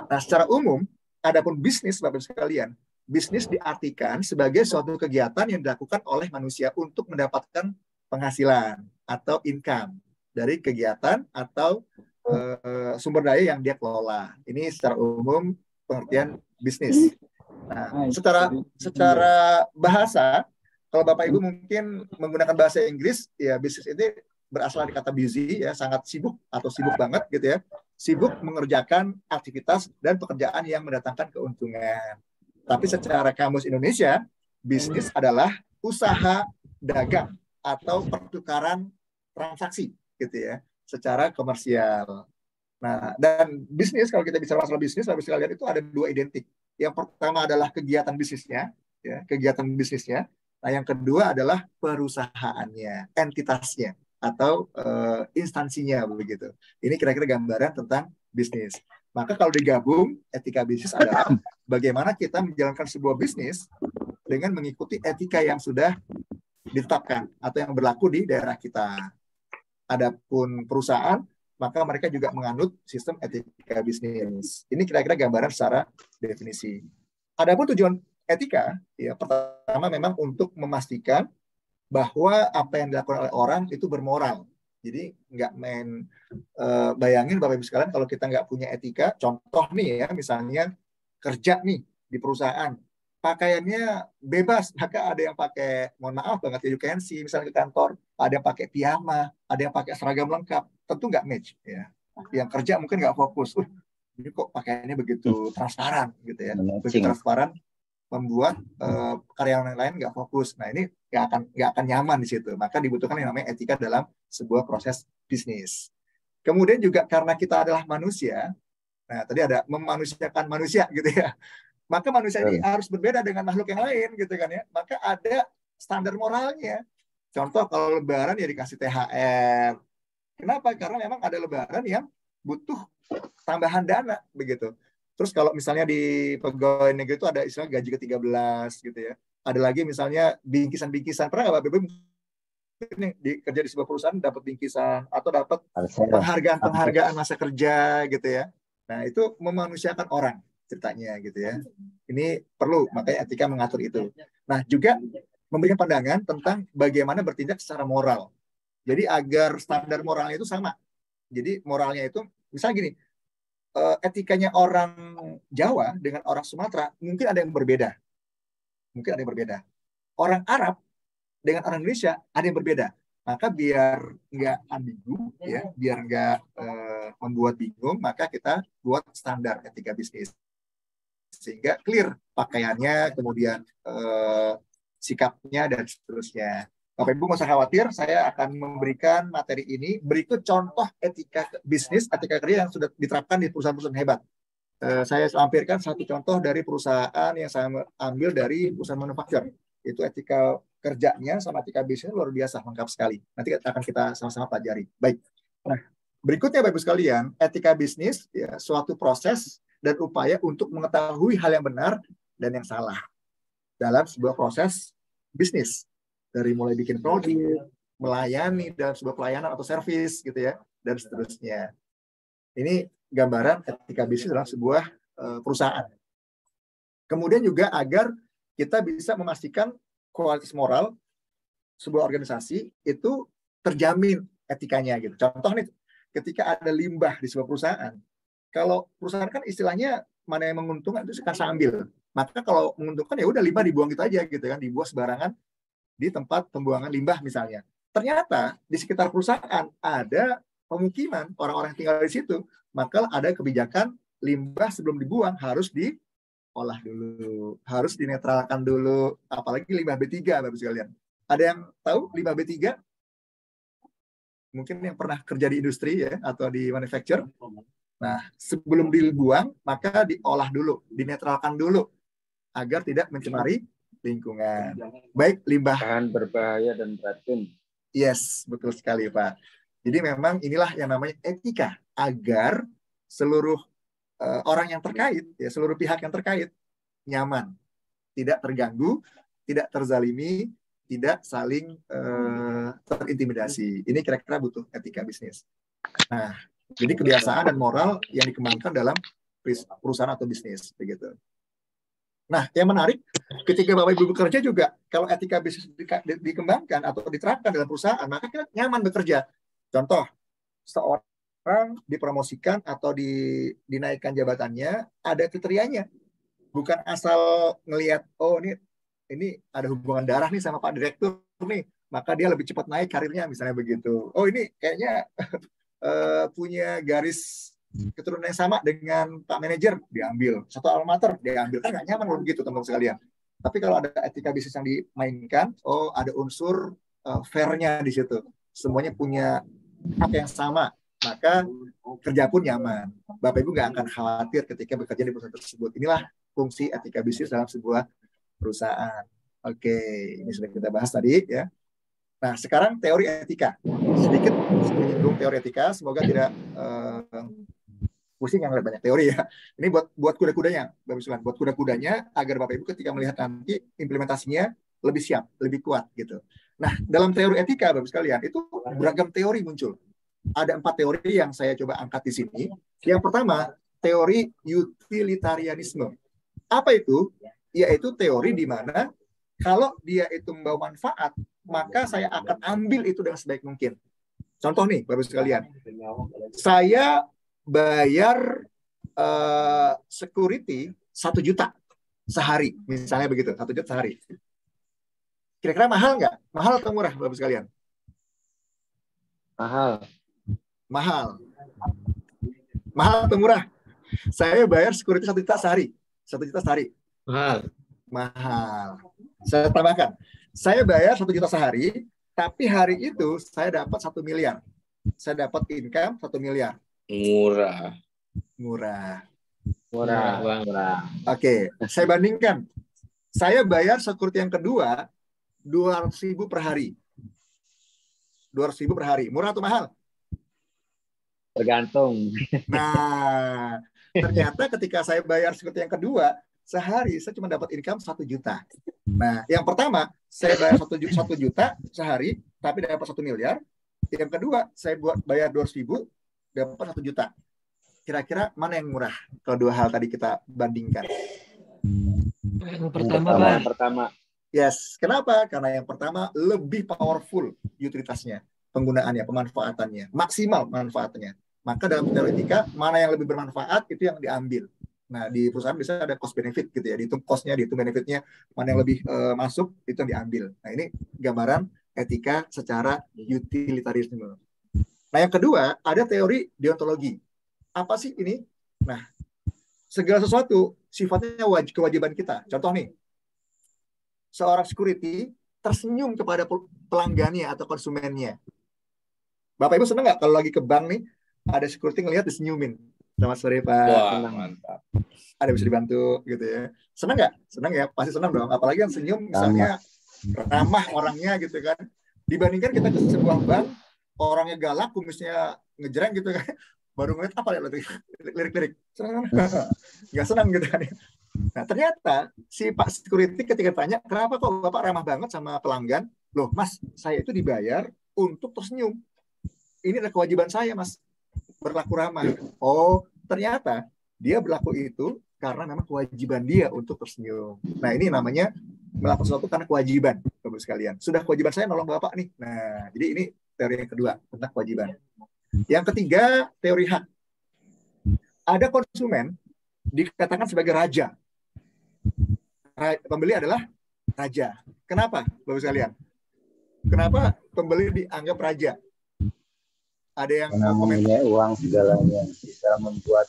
Nah, secara umum, adapun bisnis, Bapak Ibu sekalian, bisnis diartikan sebagai suatu kegiatan yang dilakukan oleh manusia untuk mendapatkan penghasilan atau income dari kegiatan atau sumber daya yang dia kelola. Ini secara umum pengertian bisnis. Nah, secara bahasa, kalau Bapak Ibu mungkin menggunakan bahasa Inggris, ya bisnis ini berasal dari kata busy, ya sangat sibuk atau sibuk banget gitu ya. Sibuk mengerjakan aktivitas dan pekerjaan yang mendatangkan keuntungan. Tapi secara kamus Indonesia, bisnis adalah usaha dagang atau pertukaran transaksi gitu ya, secara komersial. Nah, dan bisnis, kalau kita bicara masalah bisnis, Bapak sekalian, itu ada dua identik. Yang pertama adalah kegiatan bisnisnya, ya, kegiatan bisnisnya. Nah, yang kedua adalah perusahaannya, entitasnya atau instansinya begitu. Ini kira-kira gambaran tentang bisnis. Maka kalau digabung, etika bisnis adalah bagaimana kita menjalankan sebuah bisnis dengan mengikuti etika yang sudah ditetapkan atau yang berlaku di daerah kita. Adapun perusahaan, maka mereka juga menganut sistem etika bisnis. Ini kira-kira gambaran secara definisi. Adapun tujuan etika, ya pertama memang untuk memastikan bahwa apa yang dilakukan oleh orang itu bermoral. Jadi nggak main, bayangin Bapak Ibu sekalian kalau kita nggak punya etika, contoh nih ya, misalnya kerja nih, di perusahaan. Pakaiannya bebas, maka ada yang pakai, mohon maaf banget ya, you can see, misalnya ke kantor, ada yang pakai piyama, ada yang pakai seragam lengkap, tentu nggak match. Ya. Yang kerja mungkin nggak fokus. Ini kok pakaiannya begitu transparan gitu ya, begitu transparan, membuat karyawan lain nggak fokus. Nah ini nggak akan nyaman di situ. Maka dibutuhkan yang namanya etika dalam sebuah proses bisnis. Kemudian juga karena kita adalah manusia, nah tadi ada memanusiakan manusia gitu ya. Maka manusia ini harus berbeda dengan makhluk yang lain gitu kan ya. Maka ada standar moralnya. Contoh kalau lebaran ya dikasih THR. Kenapa? Karena memang ada lebaran yang butuh tambahan dana begitu. Terus kalau misalnya di pegawai negeri itu ada istilah gaji ke-13 gitu ya. Ada lagi misalnya bingkisan-bingkisan. Pernah nggak Bapak Ibu kerja di sebuah perusahaan dapat bingkisan atau dapat penghargaan masa kerja gitu ya. Nah, itu memanusiakan orang ceritanya gitu ya. Ini perlu, makanya etika mengatur itu. Nah, juga memberikan pandangan tentang bagaimana bertindak secara moral. Jadi agar standar moralnya itu sama. Jadi moralnya itu misalnya gini, etikanya orang Jawa dengan orang Sumatera mungkin ada yang berbeda. Mungkin ada yang berbeda. Orang Arab dengan orang Indonesia ada yang berbeda. Maka biar nggak ambigu, ya, biar nggak membuat bingung, maka kita buat standar etika bisnis. Sehingga clear pakaiannya, kemudian sikapnya, dan seterusnya. Bapak Ibu nggak usah khawatir, saya akan memberikan materi ini. Berikut contoh etika bisnis, etika kerja yang sudah diterapkan di perusahaan-perusahaan hebat. Saya lampirkan satu contoh dari perusahaan yang saya ambil dari perusahaan manufaktur. Itu etika kerjanya sama etika bisnis luar biasa, lengkap sekali. Nanti akan kita sama-sama pelajari. Baik. Nah, berikutnya Bapak Ibu sekalian, etika bisnis ya, suatu proses dan upaya untuk mengetahui hal yang benar dan yang salah dalam sebuah proses bisnis. Dari mulai bikin produk, melayani dalam sebuah pelayanan atau servis gitu ya, dan seterusnya. Ini gambaran etika bisnis dalam sebuah perusahaan. Kemudian juga agar kita bisa memastikan kualitas moral sebuah organisasi itu terjamin etikanya gitu. Contoh nih, ketika ada limbah di sebuah perusahaan, kalau perusahaan kan istilahnya mana yang menguntungkan itu akan saya ambil. Maka kalau menguntungkan ya udah limbah dibuang gitu aja gitu kan, dibuang sembarangan di tempat pembuangan limbah misalnya. Ternyata di sekitar perusahaan ada pemukiman, orang-orang yang tinggal di situ, maka ada kebijakan limbah sebelum dibuang harus diolah dulu, harus dinetralkan dulu, apalagi limbah B3 Bapak sekalian. Ada yang tahu limbah B3? Mungkin yang pernah kerja di industri ya atau di manufacture. Nah, sebelum dibuang maka diolah dulu, dinetralkan dulu agar tidak mencemari lingkungan. Baik, limbah bahan berbahaya dan beracun. Yes, betul sekali Pak. Jadi memang inilah yang namanya etika, agar seluruh orang yang terkait, ya seluruh pihak yang terkait nyaman, tidak terganggu, tidak terzalimi, tidak saling terintimidasi. Ini kira-kira butuh etika bisnis. Nah, jadi kebiasaan dan moral yang dikembangkan dalam perusahaan atau bisnis, begitu. Nah, yang menarik, ketika Bapak Ibu bekerja juga, kalau etika bisnis dikembangkan atau diterapkan dalam perusahaan, maka kita nyaman bekerja. Contoh, seorang dipromosikan atau dinaikkan jabatannya, ada kriterianya. Bukan asal ngelihat, oh ini ada hubungan darah nih sama Pak Direktur nih, maka dia lebih cepat naik karirnya, misalnya begitu. Oh ini kayaknya punya garis keturunan yang sama dengan Pak Manajer, diambil. Satu alma mater, diambil. Kan nggak nyaman begitu, teman-teman sekalian. Tapi kalau ada etika bisnis yang dimainkan, oh ada unsur fair-nya di situ. Semuanya punya hak yang sama, maka kerja pun nyaman. Bapak Ibu nggak akan khawatir ketika bekerja di perusahaan tersebut. Inilah fungsi etika bisnis dalam sebuah perusahaan. Oke, ini sudah kita bahas tadi ya. Nah, sekarang teori etika. Sedikit menyinggung teori etika, semoga tidak pusing yang banyak teori ya. Ini buat kuda-kudanya, buat kuda-kudanya agar Bapak Ibu ketika melihat nanti implementasinya lebih siap, lebih kuat gitu. Nah, dalam teori etika Bapak sekalian itu beragam teori muncul. Ada 4 teori yang saya coba angkat di sini. Yang pertama, teori utilitarianisme. Apa itu? Yaitu teori di mana kalau dia itu membawa manfaat, maka saya akan ambil itu dengan sebaik mungkin. Contoh nih, Bapak sekalian. Saya bayar security 1 juta. sehari, misalnya begitu, 1 juta sehari. Kira-kira mahal nggak? Mahal atau murah, Bapak sekalian? Mahal. Mahal. Mahal atau murah? Saya bayar security 1 juta sehari. 1 juta sehari. Mahal. Mahal. Saya tambahkan. Saya bayar 1 juta sehari, tapi hari itu saya dapat 1 miliar. Saya dapat income 1 miliar. Murah. Murah. Murah. Oke, saya bandingkan. Saya bayar security yang kedua 200.000 per hari. 200.000 per hari. Murah atau mahal? Tergantung. Nah, ternyata ketika saya bayar security yang kedua, sehari saya cuma dapat income 1 juta. Nah, yang pertama, saya bayar 1 juta sehari, tapi dapat 1 miliar. Yang kedua, saya bayar 200.000, dapat 1 juta. Kira-kira mana yang murah? Kalau dua hal tadi kita bandingkan. Yang pertama. Yes, kenapa? Karena yang pertama lebih powerful utilitasnya, penggunaannya, pemanfaatannya, maksimal manfaatnya. Maka dalam teori etika, mana yang lebih bermanfaat itu yang diambil. Nah, di perusahaan bisa ada cost benefit gitu ya, dihitung cost-nya, dihitung benefit-nya, mana yang lebih masuk itu yang diambil. Nah, ini gambaran etika secara utilitarisme. Nah, yang kedua, ada teori deontologi. Apa sih ini? Nah, segala sesuatu sifatnya kewajiban kita. Contoh nih, seorang security tersenyum kepada pelanggannya atau konsumennya. Bapak Ibu senang nggak kalau lagi ke bank nih, ada security ngelihat disenyumin. Selamat sore Pak. Wah, mantap. Ada bisa dibantu gitu ya. Senang nggak? Senang ya, pasti senang dong. Apalagi yang senyum misalnya ramah orangnya gitu kan. Dibandingkan kita ke sebuah bank, orangnya galak, kumisnya ngejreng gitu kan. Baru ngeliat apa ya lirik-lirik. Senang. Nggak senang gitu kan. Nah, ternyata si Pak Security ketika tanya, kenapa kok Bapak ramah banget sama pelanggan? Loh, Mas, saya itu dibayar untuk tersenyum. Ini adalah kewajiban saya, Mas. Berlaku ramah. Oh, ternyata dia berlaku itu karena memang kewajiban dia untuk tersenyum. Nah, ini namanya melakukan sesuatu karena kewajiban, Bapak sekalian. Sudah kewajiban saya nolong Bapak nih. Nah, jadi ini teori yang kedua, tentang kewajiban. Yang ketiga, teori hak. Ada konsumen dikatakan sebagai raja. Pembeli adalah raja. Kenapa, Bapak sekalian? Kenapa pembeli dianggap raja? Ada yang namanya uang segalanya, bisa membuat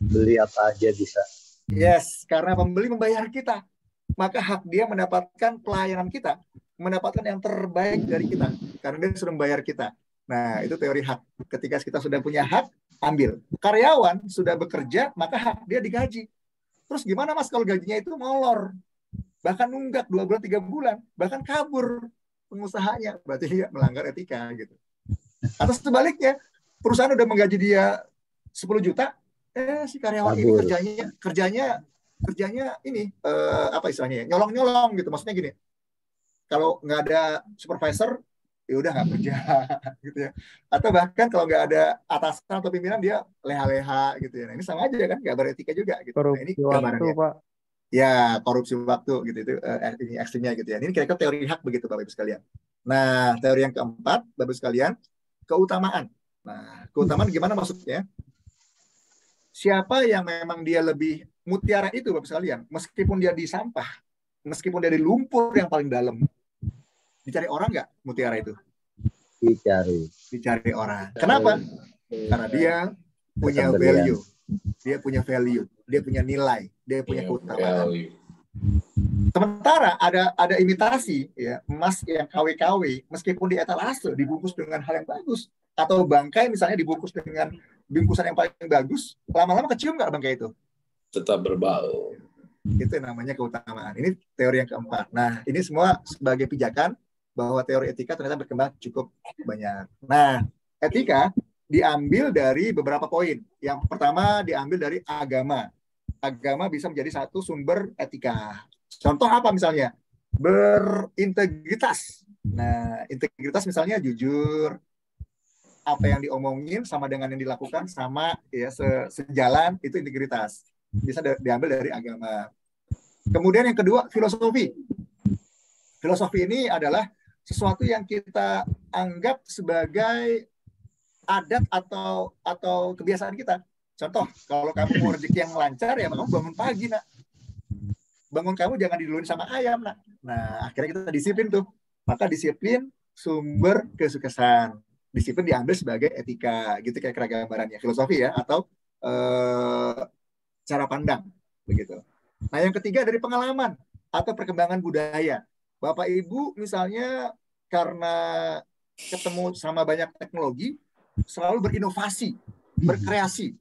beli apa aja bisa. Yes, karena pembeli membayar kita, maka hak dia mendapatkan pelayanan kita, mendapatkan yang terbaik dari kita, karena dia sudah membayar kita. Nah, itu teori hak. Ketika kita sudah punya hak, ambil. Karyawan sudah bekerja, maka hak dia digaji. Terus gimana Mas kalau gajinya itu molor? Bahkan nunggak 2 bulan, 3 bulan, bahkan kabur pengusahanya. Berarti dia melanggar etika gitu. Atau sebaliknya, perusahaan udah menggaji dia 10 juta, si karyawan ini kerjanya ini apa istilahnya ya, nyolong-nyolong gitu. Maksudnya gini, kalau nggak ada supervisor, ya udah nggak kerja gitu ya. Atau bahkan kalau nggak ada atasan atau pimpinan, dia leha-leha gitu ya. Nah, ini sama aja kan, nggak beretika juga gitu. Nah, ini gambarannya. Pak. Ya, korupsi waktu gitu, itu ini ekstrimnya gitu ya. Ini kira-kira teori hak begitu Bapak Ibu sekalian. Nah, teori yang keempat, Bapak Ibu sekalian, keutamaan. Nah, keutamaan gimana maksudnya? Siapa yang memang dia lebih mutiara itu, Bapak sekalian, meskipun dia di sampah, meskipun dia di lumpur yang paling dalam, dicari orang nggak mutiara itu? Dicari orang. Kenapa? Karena dia punya value. Dia punya value, dia punya nilai, dia punya keutamaan. Sementara ada imitasi ya, emas yang KW-KW, meskipun di etalase dibungkus dengan hal yang bagus, atau bangkai misalnya dibungkus dengan bungkusan yang paling bagus, lama-lama kecium nggak bangkai itu? Tetap berbau. Itu namanya keutamaan. Ini teori yang keempat. Nah, ini semua sebagai pijakan bahwa teori etika ternyata berkembang cukup banyak. Nah, etika diambil dari beberapa poin. Yang pertama diambil dari agama. Agama bisa menjadi satu sumber etika. Contoh apa misalnya? Berintegritas. Nah, integritas misalnya jujur, apa yang diomongin sama dengan yang dilakukan sama ya sejalan, itu integritas. Bisa diambil dari agama. Kemudian yang kedua, filosofi. Filosofi ini adalah sesuatu yang kita anggap sebagai adat atau kebiasaan kita. Contoh, kalau kamu mau rezeki yang lancar, ya kamu bangun pagi, nak. bangun kamu jangan diduluin sama ayam, nak. Nah, akhirnya kita disiplin tuh. Maka disiplin sumber kesuksesan. Disiplin diambil sebagai etika, gitu kayak gambarannya, filosofi ya, atau cara pandang, begitu. Nah, yang ketiga dari pengalaman atau perkembangan budaya. Bapak Ibu misalnya karena ketemu sama banyak teknologi, selalu berinovasi, berkreasi.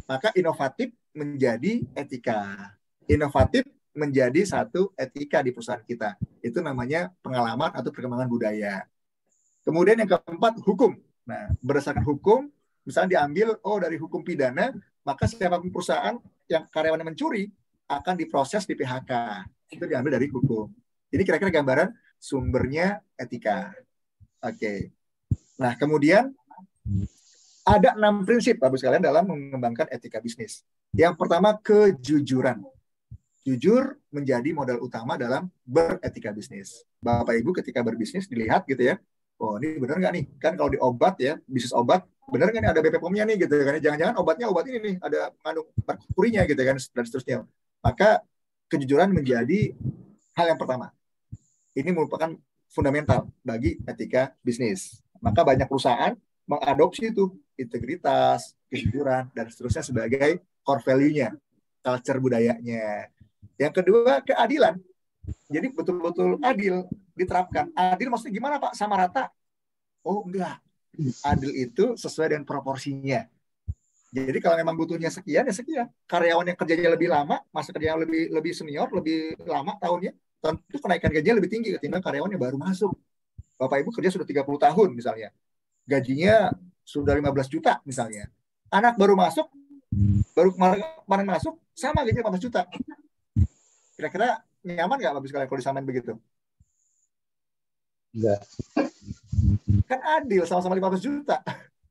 Maka inovatif menjadi etika. Inovatif menjadi satu etika di perusahaan kita. Itu namanya pengalaman atau perkembangan budaya. Kemudian yang keempat, hukum. Nah, berdasarkan hukum, misalnya diambil, dari hukum pidana, maka siapapun perusahaan yang karyawannya mencuri akan diproses di PHK. Itu diambil dari hukum. Ini kira-kira gambaran sumbernya etika. Oke. Nah, kemudian ada 6 prinsip, Bapak sekalian, dalam mengembangkan etika bisnis. Yang pertama, kejujuran. Jujur menjadi modal utama dalam beretika bisnis. Bapak Ibu ketika berbisnis dilihat gitu ya, ini benar nggak nih? Kan kalau di obat ya, bisnis obat, benar nggak nih ada BPOM-nya nih gitu kan? Jangan-jangan obatnya obat ini nih, ada mengandung merkurinya gitu kan, dan seterusnya. Maka kejujuran menjadi hal yang pertama. Ini merupakan fundamental bagi etika bisnis. Maka banyak perusahaan mengadopsi itu integritas, kejujuran, dan seterusnya sebagai core value-nya, culture budayanya. Yang kedua, keadilan. Jadi betul-betul adil diterapkan. Adil maksudnya gimana, Pak? Sama rata? Oh, enggak. Adil itu sesuai dengan proporsinya. Jadi kalau memang butuhnya sekian, ya sekian. Karyawan yang kerjanya lebih lama, masa kerjanya lebih senior, lebih lama tahunnya, tentu kenaikan gajinya lebih tinggi ketimbang karyawan yang baru masuk. Bapak Ibu kerja sudah 30 tahun misalnya. Gajinya sudah 15 juta misalnya. Anak baru masuk, baru kemarin masuk, sama gajinya 15 juta. Kira-kira nyaman nggak Bapak sekalian kalau disamain begitu? Enggak. Kan adil, sama-sama 15 juta.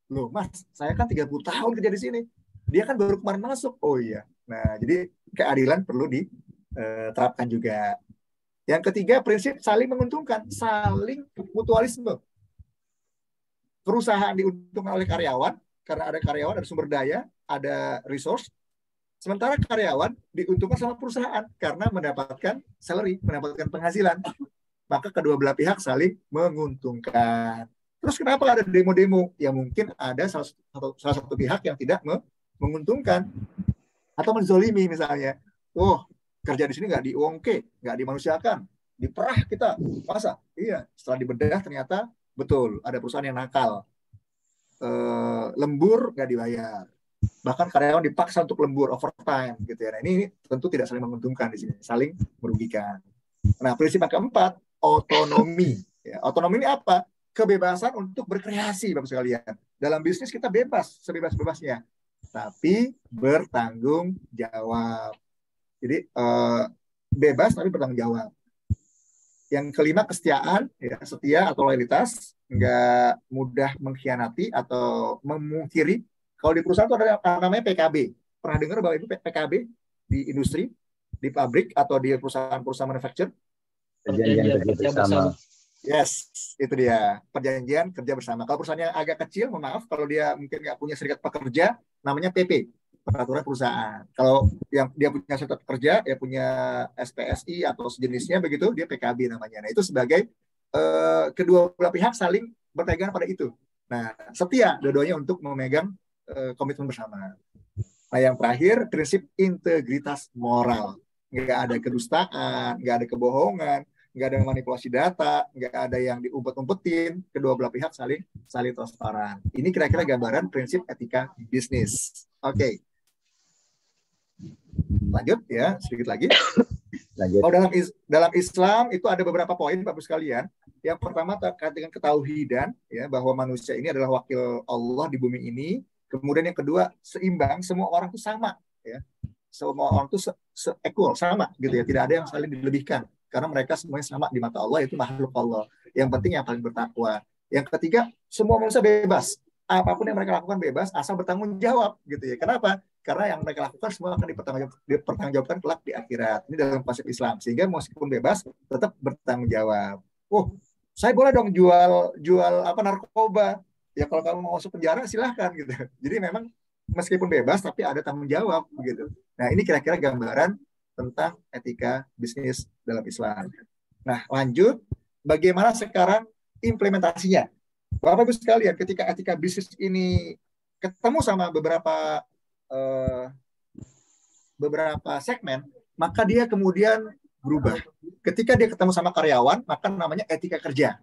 Loh Mas, saya kan 30 tahun kerja di sini. Dia kan baru kemarin masuk. Oh iya. Nah, jadi keadilan perlu diterapkan juga. Yang ketiga, prinsip saling menguntungkan, saling mutualisme. Perusahaan diuntungkan oleh karyawan, karena ada karyawan, ada sumber daya, ada resource. Sementara karyawan diuntungkan sama perusahaan karena mendapatkan salary, mendapatkan penghasilan. Maka kedua belah pihak saling menguntungkan. Terus kenapa ada demo-demo? Ya mungkin ada salah satu pihak yang tidak menguntungkan atau menzolimi misalnya. Kerja di sini nggak diongke, nggak dimanusiakan, diperah kita. Masa? Iya. Setelah dibedah ternyata betul ada perusahaan yang nakal. Lembur nggak dibayar. Bahkan karyawan dipaksa untuk lembur overtime gitu ya. Nah, ini tentu tidak saling menguntungkan di sini, saling merugikan. Nah, prinsip yang keempat, otonomi. Ya, otonomi ini apa? Kebebasan untuk berkreasi, Bapak sekalian. Dalam bisnis kita bebas, sebebas-bebasnya. Tapi bertanggung jawab. Jadi bebas tapi bertanggung jawab. Yang kelima, kesetiaan, ya, setia atau loyalitas, nggak mudah mengkhianati atau memungkiri. Kalau di perusahaan itu ada namanya PKB. Pernah dengar Bapak Ibu PKB di industri, di pabrik atau di perusahaan-perusahaan manufacturer? Perjanjian kerja bersama. Yes, itu dia. Perjanjian kerja bersama. Kalau perusahaannya agak kecil, mohon maaf, kalau dia mungkin nggak punya serikat pekerja, namanya PP, peraturan perusahaan. Kalau yang dia punya serikat pekerja, ya punya SPSI atau sejenisnya begitu, dia PKB namanya. Nah, itu sebagai kedua belah pihak saling berpegang pada itu. Nah, setia dua-duanya untuk memegang komitmen bersama. Nah, yang terakhir, prinsip integritas moral. Nggak ada kedustaan, nggak ada kebohongan, nggak ada manipulasi data, nggak ada yang diumpet-umpetin, kedua belah pihak saling transparan. Ini kira-kira gambaran prinsip etika bisnis. Oke. Lanjut ya, sedikit lagi. Lanjut. Dalam Islam itu ada beberapa poin Bapak sekalian. Yang pertama terkait dengan ketauhidan, ya, bahwa manusia ini adalah wakil Allah di bumi ini. Kemudian yang kedua, seimbang, semua orang itu sama, ya. Semua orang itu equal, sama gitu ya, tidak ada yang saling dilebihkan karena mereka semuanya sama di mata Allah, itu makhluk Allah. Yang penting yang paling bertakwa. Yang ketiga, semua manusia bebas. Apapun yang mereka lakukan bebas asal bertanggung jawab gitu ya. Kenapa? Karena yang mereka lakukan semua akan dipertanggungjawabkan kelak di akhirat. Ini dalam konsep Islam. Sehingga meskipun bebas tetap bertanggung jawab. Saya boleh dong jual narkoba. Ya kalau kamu mau masuk penjara silahkan gitu. Jadi memang meskipun bebas tapi ada tanggung jawab begitu. Nah, ini kira-kira gambaran tentang etika bisnis dalam Islam. Nah, lanjut, bagaimana sekarang implementasinya? Bapak Ibu sekalian, ketika etika bisnis ini ketemu sama beberapa segmen, maka dia kemudian berubah. Ketika dia ketemu sama karyawan, maka namanya etika kerja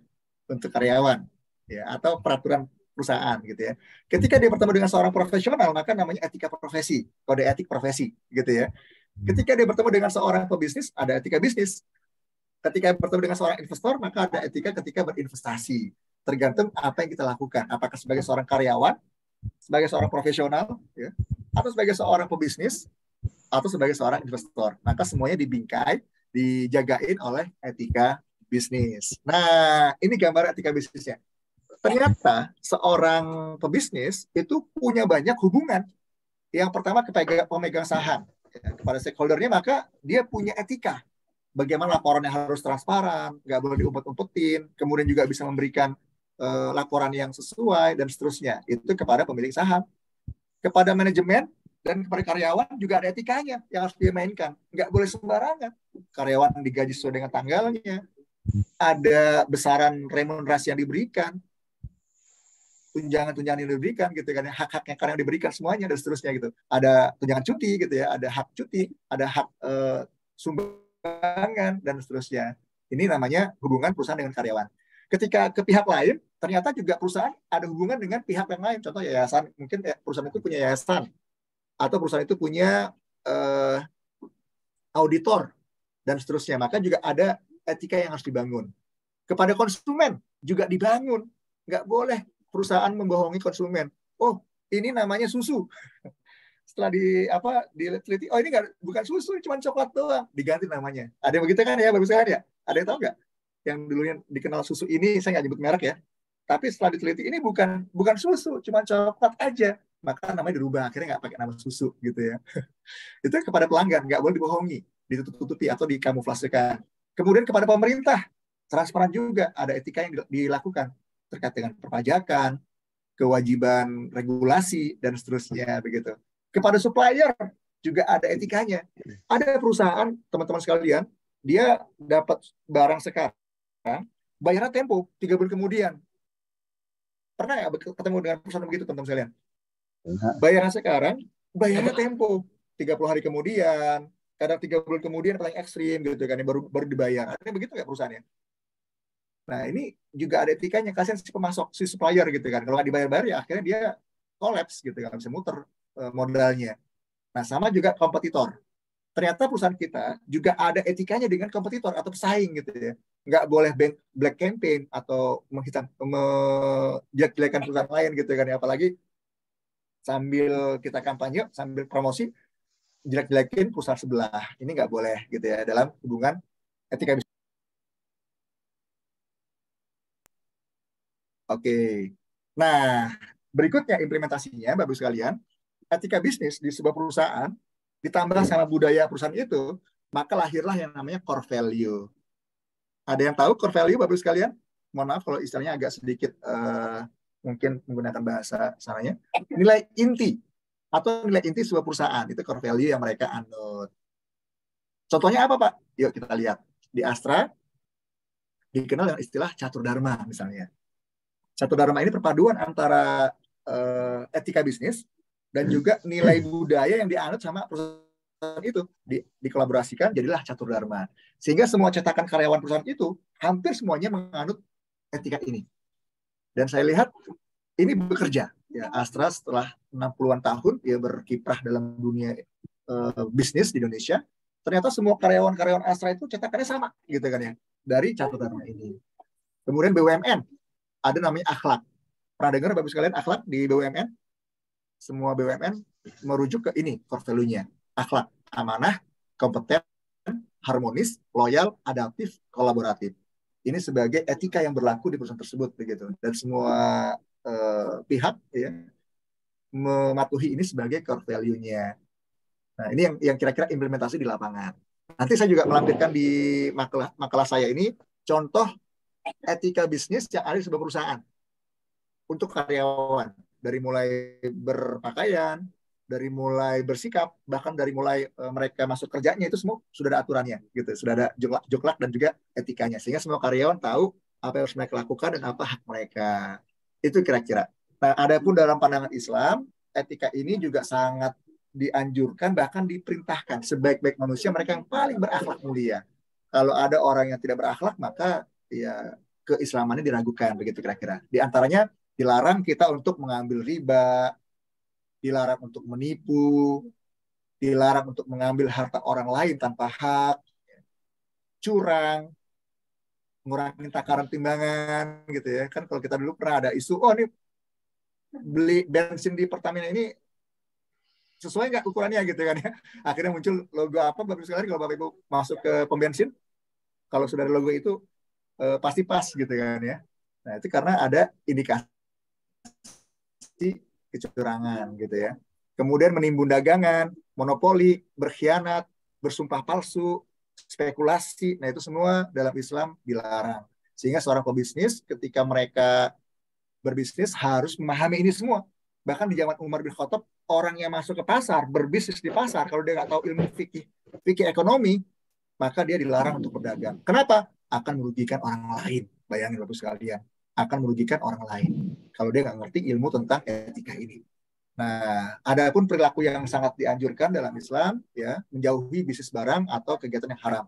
untuk karyawan, ya, atau peraturan perusahaan gitu ya. Ketika dia bertemu dengan seorang profesional, maka namanya etika profesi, kode etik profesi gitu ya. Ketika dia bertemu dengan seorang pebisnis, ada etika bisnis. Ketika bertemu dengan seorang investor, maka ada etika ketika berinvestasi. Tergantung apa yang kita lakukan. Apakah sebagai seorang karyawan, sebagai seorang profesional, ya, atau sebagai seorang pebisnis, atau sebagai seorang investor. Maka semuanya dibingkai, dijagain oleh etika bisnis. Nah, ini gambar etika bisnisnya. Ternyata seorang pebisnis itu punya banyak hubungan. Yang pertama kepada pemegang saham, ya, kepada stakeholdernya, maka dia punya etika. Bagaimana laporannya harus transparan, nggak boleh diumpet-umpetin, kemudian juga bisa memberikan laporan yang sesuai, dan seterusnya. Itu kepada pemilik saham. Kepada manajemen dan kepada karyawan juga ada etikanya yang harus dia mainkan. Nggak boleh sembarangan. Karyawan digaji sesuai dengan tanggalnya, ada besaran remunerasi yang diberikan, tunjangan-tunjangan yang diberikan gitu kan, hak-hak yang karyawan diberikan semuanya, dan seterusnya gitu. Ada tunjangan cuti gitu ya, ada hak cuti, ada hak sumbangan, dan seterusnya. Ini namanya hubungan perusahaan dengan karyawan. Ketika ke pihak lain, ternyata juga perusahaan ada hubungan dengan pihak yang lain. Contoh yayasan, mungkin perusahaan itu punya yayasan, atau perusahaan itu punya auditor, dan seterusnya. Maka juga ada etika yang harus dibangun. Kepada konsumen juga dibangun. Nggak boleh perusahaan membohongi konsumen. Oh, ini namanya susu. Setelah diteliti, oh ini bukan susu, cuma coklat doang. Diganti namanya. Ada yang begitu kan ya, bagus kan ya? Ada yang tahu nggak? Yang dulunya dikenal susu ini, saya nggak nyebut merek ya. Tapi setelah diteliti, ini bukan susu, cuma coklat aja. Maka namanya dirubah, akhirnya nggak pakai nama susu gitu ya. Itu kepada pelanggan, nggak boleh dibohongi, ditutup-tutupi atau dikamuflasekan. Kemudian kepada pemerintah, transparan juga, ada etika yang dilakukan terkait dengan perpajakan, kewajiban regulasi, dan seterusnya begitu. Kepada supplier juga ada etikanya. Ada perusahaan, teman-teman sekalian, dia dapat barang sekarang, bayarnya tempo 3 bulan kemudian. Pernah ya ketemu dengan perusahaan begitu, teman-teman sekalian? Bayarnya sekarang, bayarnya tempo 30 hari kemudian, kadang 3 bulan kemudian paling ekstrim gitu kan, baru dibayar. Ada begitu nggak perusahaannya? Nah, ini juga ada etikanya, kasihan si pemasok, si supplier gitu kan. Kalau nggak dibayar-bayar ya akhirnya dia kolaps gitu kan, bisa muter modalnya. Nah, sama juga kompetitor. Ternyata perusahaan kita juga ada etikanya dengan kompetitor atau pesaing gitu ya. Nggak boleh black campaign atau menjelek-jelekan perusahaan lain gitu kan. Apalagi sambil kita kampanye, sambil promosi, jelek-jelekin perusahaan sebelah. Ini nggak boleh gitu ya dalam hubungan etika bisnis. Oke. Nah, berikutnya implementasinya, Bapak sekalian, etika bisnis di sebuah perusahaan ditambah sama budaya perusahaan itu, maka lahirlah yang namanya core value. Ada yang tahu core value, Bapak sekalian? Mohon maaf kalau istilahnya agak sedikit mungkin menggunakan bahasa sananya. Nilai inti atau nilai inti sebuah perusahaan itu core value yang mereka anut. Contohnya apa, Pak? Yuk kita lihat. Di Astra dikenal dengan istilah catur dharma misalnya. Catur dharma ini perpaduan antara etika bisnis dan juga nilai budaya yang dianut sama perusahaan itu dikolaborasikan, jadilah catur dharma. Sehingga semua cetakan karyawan perusahaan itu hampir semuanya menganut etika ini. Dan saya lihat ini bekerja. Ya, Astra setelah 60-an tahun dia berkiprah dalam dunia bisnis di Indonesia. Ternyata semua karyawan-karyawan Astra itu cetakannya sama, gitu kan ya, dari catur dharma ini. Kemudian BUMN ada namanya akhlak. Pernah dengar Bapak sekalian akhlak di BUMN? Semua BUMN merujuk ke ini core value-nya. Akhlak, amanah, kompeten, harmonis, loyal, adaptif, kolaboratif. Ini sebagai etika yang berlaku di perusahaan tersebut begitu. Dan semua pihak ya mematuhi ini sebagai core value-nya. Nah, ini yang kira-kira implementasi di lapangan. Nanti saya juga melampirkan di makalah saya ini contoh etika bisnis yang ada di sebuah perusahaan untuk karyawan. Dari mulai berpakaian, dari mulai bersikap, bahkan dari mulai mereka masuk kerjanya itu semua sudah ada aturannya gitu, sudah ada joklak dan juga etikanya, sehingga semua karyawan tahu apa yang harus mereka lakukan dan apa hak mereka. Itu kira-kira. Nah, adapun dalam pandangan Islam, etika ini juga sangat dianjurkan, bahkan diperintahkan sebaik-baik manusia mereka yang paling berakhlak mulia. Kalau ada orang yang tidak berakhlak, maka ya keislamannya diragukan, begitu kira-kira. Di antaranya dilarang kita untuk mengambil riba, dilarang untuk menipu, dilarang untuk mengambil harta orang lain tanpa hak, curang, mengurangi takaran timbangan gitu ya. Kan kalau kita dulu pernah ada isu, oh ini beli bensin di Pertamina ini sesuai nggak ukurannya gitu kan ya. Akhirnya muncul logo apa, bagus sekali kalau Bapak Ibu masuk ke pom bensin, kalau sudah ada logo itu pasti pas gitu kan ya. Nah itu karena ada indikasi kecurangan gitu ya. Kemudian menimbun dagangan, monopoli, berkhianat, bersumpah palsu, spekulasi, nah itu semua dalam Islam dilarang. Sehingga seorang pebisnis ketika mereka berbisnis harus memahami ini semua. Bahkan di zaman Umar bin Khattab, orang yang masuk ke pasar, berbisnis di pasar, kalau dia nggak tahu ilmu fikih ekonomi, maka dia dilarang untuk berdagang. Kenapa? Akan merugikan orang lain. Bayangin Bapak sekalian, akan merugikan orang lain kalau dia nggak ngerti ilmu tentang etika ini. Nah, adapun perilaku yang sangat dianjurkan dalam Islam, ya, menjauhi bisnis barang atau kegiatan yang haram.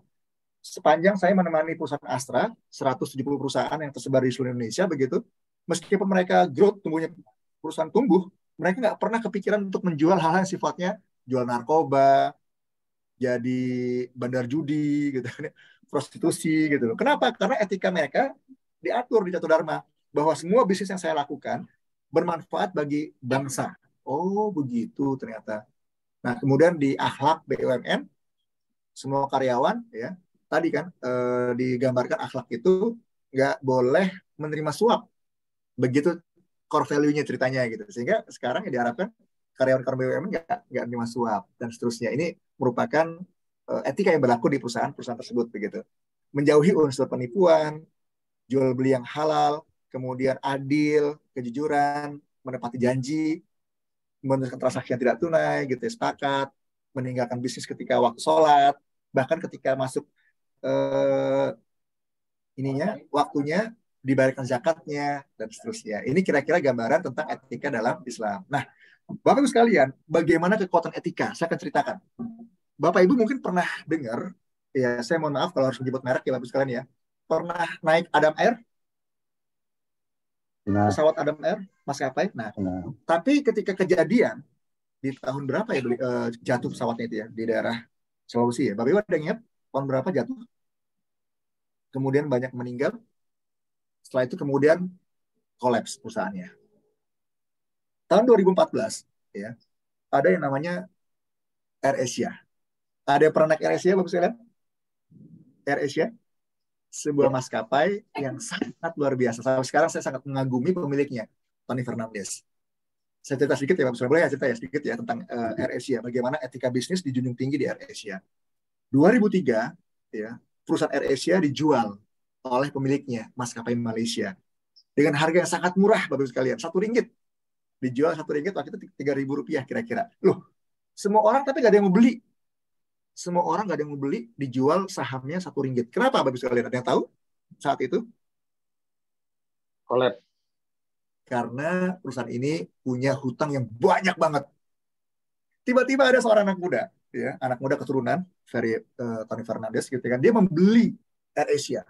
Sepanjang saya menemani perusahaan Astra, 170 perusahaan yang tersebar di seluruh Indonesia, begitu, meskipun mereka growth, tumbuhnya perusahaan tumbuh, mereka nggak pernah kepikiran untuk menjual hal-hal yang sifatnya jual narkoba, jadi bandar judi, gitu, prostitusi, gitu. Kenapa? Karena etika mereka diatur di Catur Dharma bahwa semua bisnis yang saya lakukan bermanfaat bagi bangsa. Oh begitu ternyata. Nah kemudian di akhlak BUMN, semua karyawan ya tadi kan digambarkan akhlak itu nggak boleh menerima suap. Begitu core value-nya ceritanya gitu. Sehingga sekarang ya diharapkan karyawan-karyawan BUMN nggak menerima suap dan seterusnya. Ini merupakan etika yang berlaku di perusahaan-perusahaan tersebut begitu. Menjauhi unsur penipuan, jual beli yang halal, kemudian adil, kejujuran, menepati janji, meneruskan transaksi yang tidak tunai, gitu ya, sepakat, meninggalkan bisnis ketika waktu sholat, bahkan ketika masuk waktunya dibayarkan zakatnya dan seterusnya. Ini kira-kira gambaran tentang etika dalam Islam. Nah, Bapak Ibu sekalian, bagaimana kekuatan etika? Saya akan ceritakan. Bapak Ibu mungkin pernah dengar, ya saya mohon maaf kalau harus menyebut merek ya Bapak Ibu sekalian ya, pernah naik Adam Air? Nah. Pesawat Adam Air, maskapai. Nah, tapi ketika kejadian di tahun berapa ya jatuh pesawatnya itu ya di daerah Sulawesi ya. Bapak Ibu ada ingat tahun berapa jatuh? Kemudian banyak meninggal. Setelah itu kemudian kolaps perusahaannya. Tahun 2014 ya, ada yang namanya AirAsia. Ada yang pernah naik AirAsia Bapak sekalian? AirAsia sebuah maskapai yang sangat luar biasa. Sampai sekarang saya sangat mengagumi pemiliknya, Tony Fernandes. Saya cerita sedikit ya Bapak sekalian, boleh ya cerita ya sedikit ya tentang AirAsia, bagaimana etika bisnis dijunjung tinggi di AirAsia. 2003 ya, perusahaan AirAsia dijual oleh pemiliknya, maskapai Malaysia, dengan harga yang sangat murah Bapak sekalian, RM1. Dijual RM1 waktu itu Rp3.000 kira-kira. Loh, semua orang tapi nggak ada yang mau beli. Semua orang nggak ada yang mau beli, dijual sahamnya RM1. Kenapa Bapak sekalian? Ada yang tahu saat itu? Collab. Karena perusahaan ini punya hutang yang banyak banget. Tiba-tiba ada seorang anak muda, ya, anak muda keturunan Tony Fernandes, gitu kan, dia membeli AirAsia.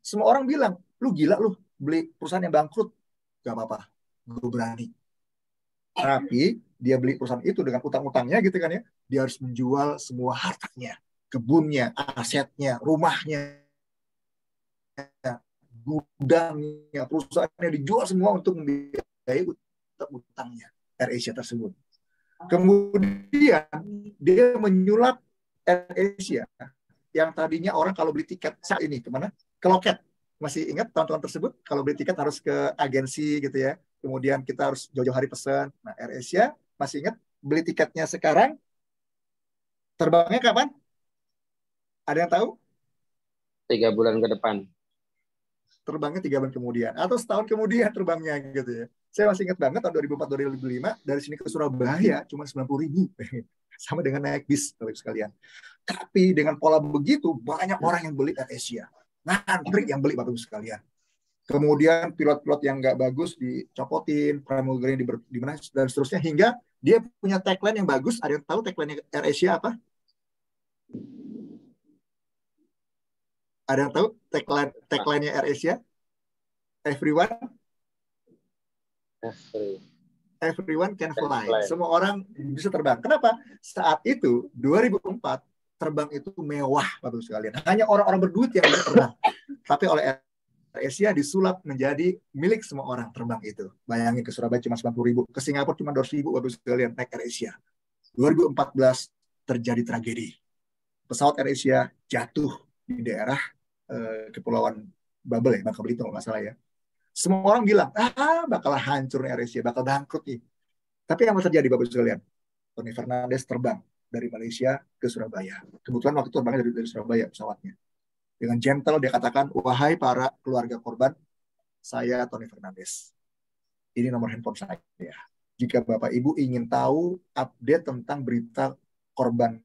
Semua orang bilang, lu gila lu beli perusahaan yang bangkrut. Gak apa-apa, gue berani. Tapi dia beli perusahaan itu dengan utang-utangnya gitu kan ya, dia harus menjual semua hartanya, kebunnya, asetnya, rumahnya, gudangnya, perusahaannya dijual semua untuk membiayai utangnya AirAsia tersebut. Kemudian dia menyulap AirAsia yang tadinya orang kalau beli tiket saat ini kemana? Ke loket. Masih ingat tahun-tahun tersebut kalau beli tiket harus ke agensi gitu ya. Kemudian kita harus jauh-jauh hari pesan. Nah, AirAsia masih ingat beli tiketnya sekarang terbangnya kapan? Ada yang tahu? 3 bulan ke depan. terbangnya 3 bulan kemudian atau setahun kemudian terbangnya gitu ya. Saya masih ingat banget tahun 2004-2005 dari sini ke Surabaya cuma 90.000 sama dengan naik bis Bapak Ibu sekalian. Tapi dengan pola begitu banyak orang yang beli AirAsia, ngantri yang beli Bapak Ibu sekalian. Kemudian pilot-pilot yang nggak bagus dicopotin, pramugari di mana dan seterusnya hingga dia punya tagline yang bagus. Ada yang tahu tagline AirAsia apa? Ada yang tahu tagline-nya AirAsia? Everyone can fly. Semua orang bisa terbang. Kenapa? Saat itu 2004 terbang itu mewah Bapak Ibu sekalian. Hanya orang-orang berduit yang bisa terbang. Tapi oleh AirAsia disulap menjadi milik semua orang terbang itu. Bayangin ke Surabaya cuma 90.000, ke Singapura cuma 200.000 Bapak Ibu sekalian naik AirAsia. 2014 terjadi tragedi. Pesawat AirAsia jatuh di daerah Kepulauan Babel ya, Bangka Belitung kalau nggak salah ya. Semua orang bilang, bakal hancur AirAsia, bakal bangkrut nih. Tapi yang terjadi Bapak Ibu sekalian, Tony Fernandes terbang dari Malaysia ke Surabaya. Kebetulan waktu itu terbangnya dari Surabaya pesawatnya. Dengan gentle dia katakan, wahai para keluarga korban, saya Tony Fernandes. Ini nomor handphone saya. Jika Bapak Ibu ingin tahu update tentang berita korban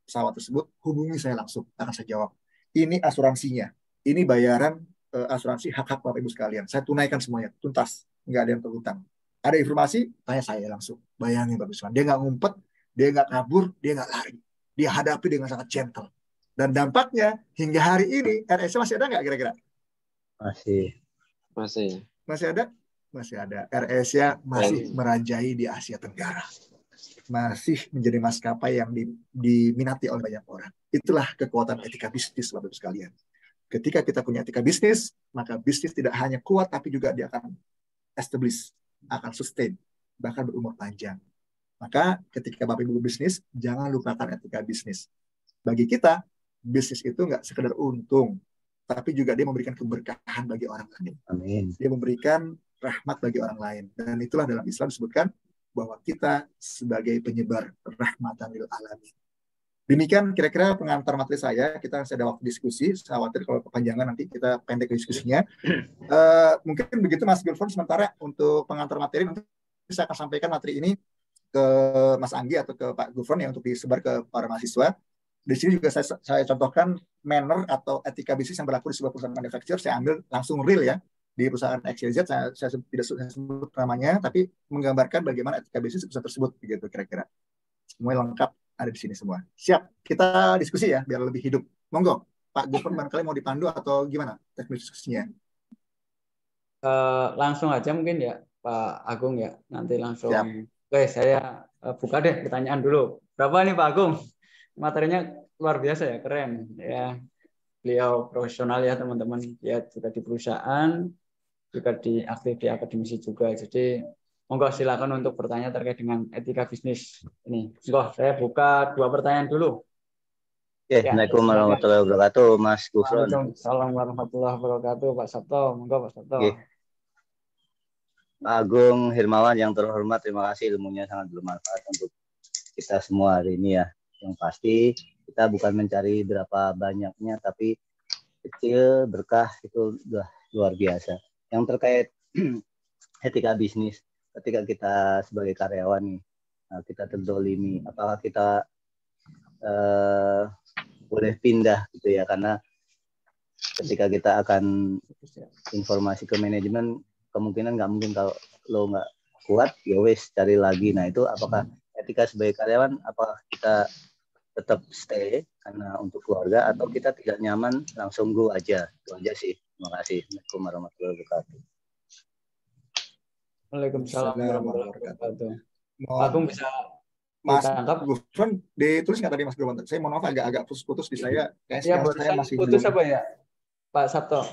pesawat tersebut, hubungi saya langsung, akan saya jawab. Ini asuransinya, ini bayaran asuransi hak-hak Bapak Ibu sekalian. Saya tunaikan semuanya, tuntas, nggak ada yang terhutang. Ada informasi, tanya saya langsung. Bayangin Bapak Ibu sekalian, dia nggak ngumpet, dia nggak kabur, dia nggak lari. Dia hadapi dengan sangat gentle. Dan dampaknya hingga hari ini, AirAsia masih ada nggak kira-kira? Masih ada? Masih ada. AirAsia masih merajai di Asia Tenggara. Masih menjadi maskapai yang diminati oleh banyak orang. Itulah kekuatan etika bisnis Bapak Ibu sekalian. Ketika kita punya etika bisnis, maka bisnis tidak hanya kuat, tapi juga dia akan establish, akan sustain, bahkan berumur panjang. Maka ketika Bapak Ibu bisnis, jangan lupakan etika bisnis. Bagi kita, bisnis itu nggak sekedar untung, tapi juga dia memberikan keberkahan bagi orang lain. Amin. Dia memberikan rahmat bagi orang lain. Dan itulah dalam Islam disebutkan bahwa kita sebagai penyebar rahmatan lil alamin. Demikian kira-kira pengantar materi saya. Kita masih ada waktu diskusi. Saya khawatir kalau kepanjangan nanti kita pendek diskusinya. Mungkin begitu Mas Gulfon. Sementara untuk pengantar materi nanti saya akan sampaikan materi ini ke Mas Anggi atau ke Pak Gulfon ya untuk disebar ke para mahasiswa. Di sini juga saya contohkan manner atau etika bisnis yang berlaku di sebuah perusahaan manufacturer. Saya ambil langsung real ya. Di perusahaan XYZ, saya tidak sebut namanya, tapi menggambarkan bagaimana etika bisnis perusahaan tersebut, begitu kira-kira. Semuanya lengkap ada di sini semua. Siap, kita diskusi ya, biar lebih hidup. Monggo, Pak Gufron barangkali mau dipandu atau gimana teknik diskusinya? Langsung aja mungkin ya, Pak Agung ya. Nanti langsung. Siap. Oke, saya buka deh pertanyaan dulu. Berapa nih Pak Agung? Materinya luar biasa ya, keren ya. Beliau profesional ya teman-teman. Dia juga di perusahaan, juga aktif di akademisi juga. Jadi monggo silakan untuk bertanya terkait dengan etika bisnis ini. Monggo saya buka 2 pertanyaan dulu. Assalamualaikum warahmatullahi wabarakatuh, Mas Gufron. Assalamualaikum warahmatullahi wabarakatuh, Pak Sabto. Monggo Pak Sabto. Pak Agung Hirmawan yang terhormat, terima kasih ilmunya sangat bermanfaat untuk kita semua hari ini ya. Yang pasti kita bukan mencari berapa banyaknya, tapi kecil berkah itu udah luar biasa. Yang terkait etika bisnis, ketika kita sebagai karyawan nih, kita terdolimi, apakah kita boleh pindah gitu ya, karena ketika kita akan informasi ke manajemen, kemungkinan nggak mungkin kalau lo nggak kuat, ya wes cari lagi. Nah itu apakah etika sebagai karyawan, apakah kita tetap stay karena untuk keluarga, atau kita tidak nyaman langsung go aja? Itu aja sih. Terima kasih. Assalamualaikum warahmatullahi wabarakatuh. Waalaikumsalam warahmatullahi wabarakatuh. Agung bisa Mas Gufron ditulis nggak tadi Mas Gufron? Saya mohon maaf agak putus-putus di saya. Iya, saya masih putus belum. Apa ya, Pak Sabto?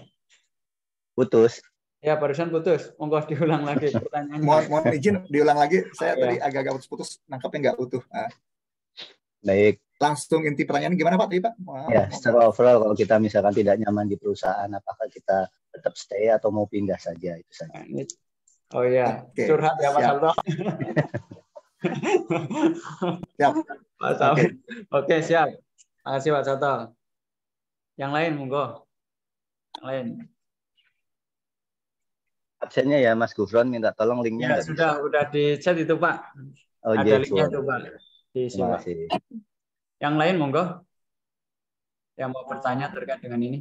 Putus. Ya, barusan putus. Monggo diulang lagi pertanyaannya. Mohon izin diulang lagi. Saya tadi agak putus-putus, nangkapnya nggak utuh. Baik. Langsung inti pertanyaan gimana Pak? Tadi Pak? Ya, secara overall kalau kita misalkan tidak nyaman di perusahaan, apakah kita tetap stay atau mau pindah saja? Itu saja. Oh iya, curhat ya Pak Sabto. Siap. Pak Sabto. Oke, siap. Terima kasih Pak Sabto. Yang lain monggo. Yang lain. absennya ya Mas Gufron, minta tolong linknya Ya, nggak bisa. udah di chat itu Pak. Oh, Ada linknya tuh Pak. Diisi, Terima Pak. kasih. Yang lain monggo. Yang mau bertanya terkait dengan ini.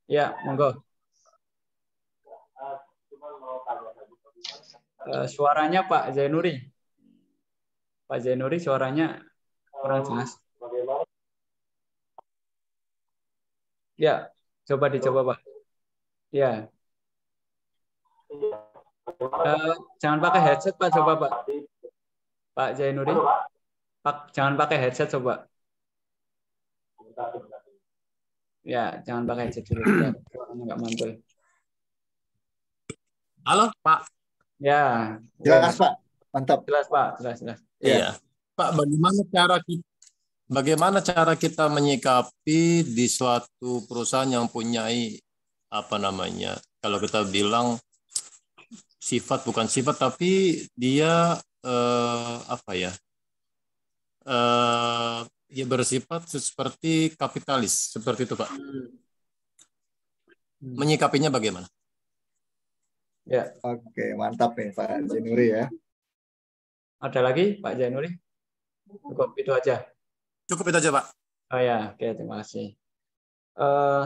Ya, monggo. Suaranya Pak Zainuri. Pak Zainuri suaranya kurang jelas. Ya, coba dicoba Pak. Ya. Jangan pakai headset Pak, coba Pak. Pak Zainuri. Pak, jangan pakai headset coba. Ya, jangan pakai headset dulu. Suaranya nggak mantul. Halo Pak. Ya. Jelas Pak. Mantap. Jelas Pak, jelas. Iya. Pak, bagaimana cara kita menyikapi di suatu perusahaan yang mempunyai kalau kita bilang sifat bukan sifat tapi dia dia bersifat seperti kapitalis seperti itu Pak. Menyikapinya bagaimana? Ya. Oke, mantap nih Pak Zainuri ya. Ada lagi Pak Zainuri? Cukup itu aja. Cukup itu aja Pak. Oh ya, oke, terima kasih.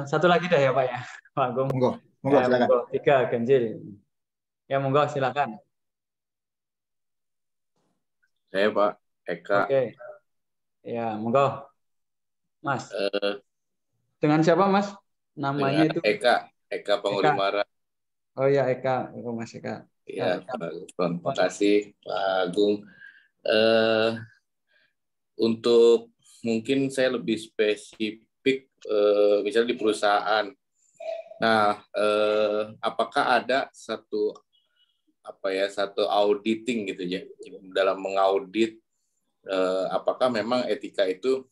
Satu lagi dah ya Pak ya, Pak Agung. Monggo silakan. Monggo, 3 ganjil. Ya monggo silakan. Saya Pak Eka. Oke. Ya monggo, Mas. Dengan siapa Mas? Namanya itu? Eka Pangulimara. Oh ya Eka, Mas Eka. Iya, Pak Gufron. Terima kasih Pak Agung. Untuk mungkin saya lebih spesifik, misalnya di perusahaan. Nah, apakah ada satu auditing gitu ya dalam mengaudit apakah memang etika itu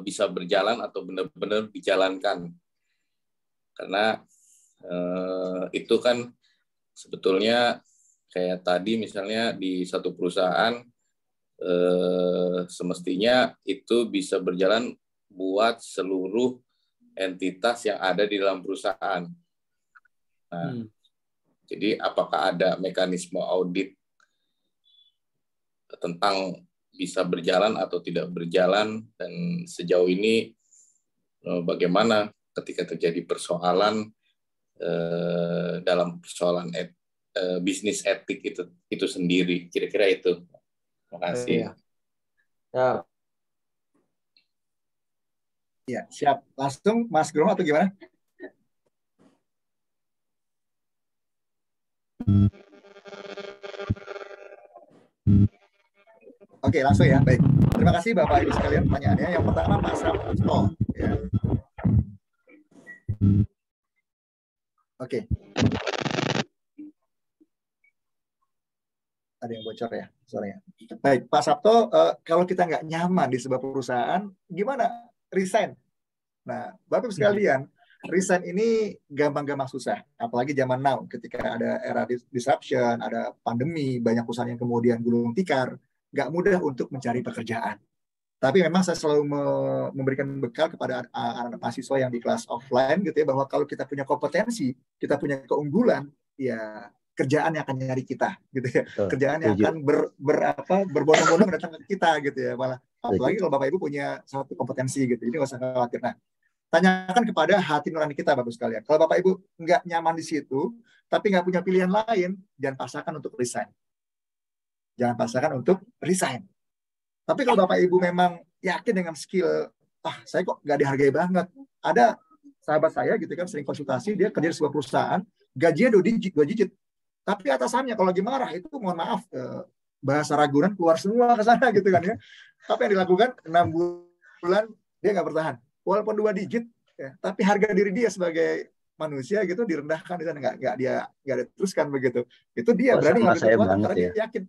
bisa berjalan atau benar-benar dijalankan? Karena itu kan sebetulnya kayak tadi misalnya di satu perusahaan semestinya itu bisa berjalan buat seluruh entitas yang ada di dalam perusahaan. Nah, jadi apakah ada mekanisme audit tentang bisa berjalan atau tidak berjalan, dan sejauh ini bagaimana ketika terjadi persoalan dalam persoalan bisnis etik itu sendiri, kira-kira itu. Terima kasih. Ya, siap. Langsung Mas Grum atau gimana? Oke, langsung ya. Baik. Terima kasih Bapak Ibu sekalian pertanyaannya. Yang pertama Pak Sabto. Ya. Oke. Ada yang bocor ya suaranya. Baik, Pak Sabto, kalau kita nggak nyaman di sebuah perusahaan, gimana? Resign. Nah, Bapak Ibu sekalian, resign ini gampang-gampang susah. Apalagi zaman now, ketika ada era disruption, ada pandemi, banyak perusahaan yang kemudian gulung tikar, nggak mudah untuk mencari pekerjaan. Tapi memang saya selalu memberikan bekal kepada anak-anak mahasiswa yang di kelas offline gitu ya, bahwa kalau kita punya kompetensi, kita punya keunggulan, ya kerjaan yang akan nyari kita gitu ya. Kerjaan yang akan berbondong-bondong datang ke kita gitu ya. Malah apalagi kalau Bapak Ibu punya satu kompetensi gitu. Jadi nggak usah khawatir. Nah, tanyakan kepada hati nurani kita Bapak sekalian. Kalau Bapak Ibu nggak nyaman di situ, tapi nggak punya pilihan lain, jangan paksakan untuk resign. Jangan paksakan untuk resign. Tapi kalau Bapak Ibu memang yakin dengan skill, saya kok nggak dihargai banget. Ada sahabat saya gitu kan, sering konsultasi, dia kerja di sebuah perusahaan, gajinya 2 digit. Tapi atasannya kalau lagi marah itu mohon maaf, bahasa Ragunan keluar semua ke sana gitu kan ya. Apa yang dilakukan 6 bulan dia nggak bertahan. Walaupun 2 digit, ya, tapi harga diri dia sebagai manusia gitu direndahkan di sana, nggak dia teruskan begitu. Itu dia berani ngambil kekuatan karena dia yakin.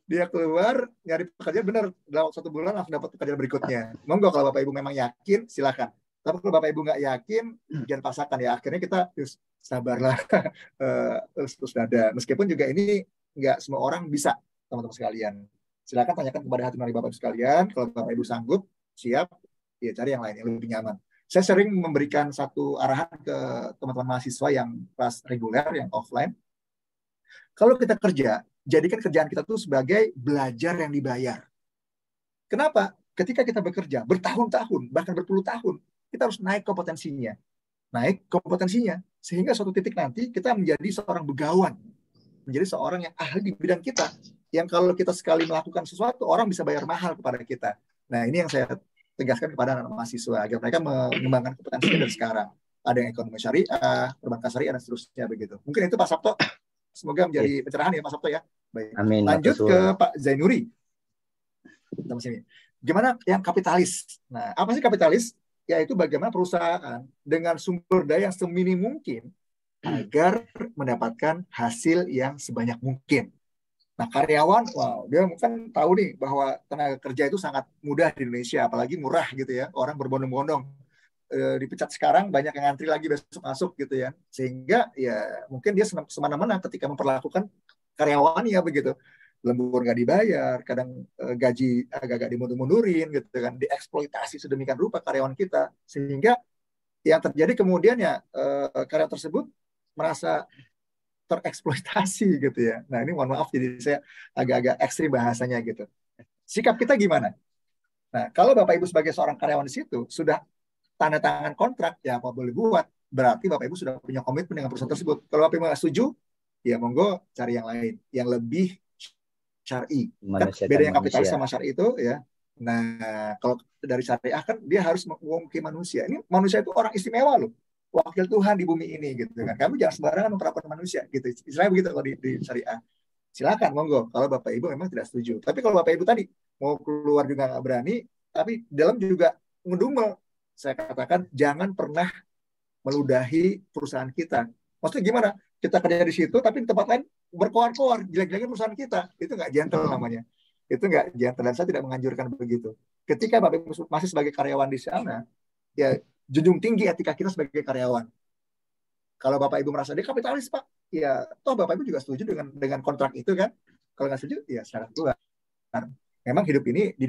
Dia keluar nyari pekerjaan benar dalam 1 bulan langsung dapat pekerjaan berikutnya. Monggo kalau Bapak Ibu memang yakin silakan. Tapi kalau Bapak Ibu nggak yakin jangan paksakan ya. Akhirnya kita sabarlah terus dada. Meskipun juga ini nggak semua orang bisa teman-teman sekalian. Silakan tanyakan kepada hati nurani Bapak Ibu sekalian. Kalau Bapak Ibu sanggup siap, ya cari yang lain yang lebih nyaman. Saya sering memberikan satu arahan ke teman-teman mahasiswa yang kelas reguler, yang offline. Kalau kita kerja, jadikan kerjaan kita tuh sebagai belajar yang dibayar. Kenapa? Ketika kita bekerja bertahun-tahun, bahkan berpuluh tahun, kita harus naik kompetensinya. Sehingga suatu titik nanti kita menjadi seorang begawan, menjadi seorang yang ahli di bidang kita, yang kalau kita sekali melakukan sesuatu, orang bisa bayar mahal kepada kita. Nah, ini yang saya tegaskan kepada anak mahasiswa, agar mereka mengembangkan kompetensinya dari sekarang. Ada yang ekonomi syariah, perbankan syariah, dan seterusnya begitu. Mungkin itu Pak Sabto. Semoga menjadi pencerahan ya Pak Sabto ya. Baik. Amin. Lanjut ke Pak Zainuri. Gimana yang kapitalis? Nah, apa sih kapitalis? Yaitu bagaimana perusahaan dengan sumber daya yang seminim mungkin agar mendapatkan hasil yang sebanyak mungkin. Nah, karyawan, wow, dia mungkin tahu nih bahwa tenaga kerja itu sangat mudah di Indonesia, apalagi murah gitu ya. Orang berbondong-bondong. Dipecat sekarang, banyak yang ngantri lagi besok masuk gitu ya. Sehingga ya mungkin dia semena-mena ketika memperlakukan karyawannya begitu. Lembur nggak dibayar, kadang gaji agak-agak dimundur-mundurin gitu kan, dieksploitasi sedemikian rupa karyawan kita, sehingga yang terjadi kemudian ya karyawan tersebut merasa tereksploitasi gitu ya. Nah ini mohon maaf jadi saya agak-agak ekstrim bahasanya gitu. Sikap kita gimana? Nah kalau Bapak Ibu sebagai seorang karyawan di situ sudah tanda tangan kontrak, ya apa boleh buat, berarti Bapak Ibu sudah punya komitmen dengan perusahaan tersebut. Kalau Bapak Ibu nggak setuju, ya monggo cari yang lain, yang lebih syar'i. Kan bedanya kapitalis sama syar'i itu ya. Nah, kalau dari syariah kan dia harus mewakili manusia. Ini manusia itu orang istimewa loh. Wakil Tuhan di bumi ini gitu kan. Kamu jangan sembarangan memperlakukan manusia gitu. Istilahnya begitu kalau di syariah. Silakan monggo kalau Bapak Ibu memang tidak setuju. Tapi kalau Bapak Ibu tadi mau keluar juga nggak berani, tapi dalam juga ngedumel. Saya katakan jangan pernah meludahi perusahaan kita. Maksudnya gimana? Kita kerja di situ, tapi di tempat lain berkoar-koar, jelek-jelekin perusahaan kita. Itu nggak gentle namanya. Itu nggak gentle, dan saya tidak menganjurkan begitu. Ketika Bapak Ibu masih sebagai karyawan di sana, ya junjung tinggi etika kita sebagai karyawan. Kalau Bapak Ibu merasa dia kapitalis, Pak, ya toh Bapak Ibu juga setuju dengan kontrak itu kan. Kalau nggak setuju, ya silakan keluar. Memang hidup ini, di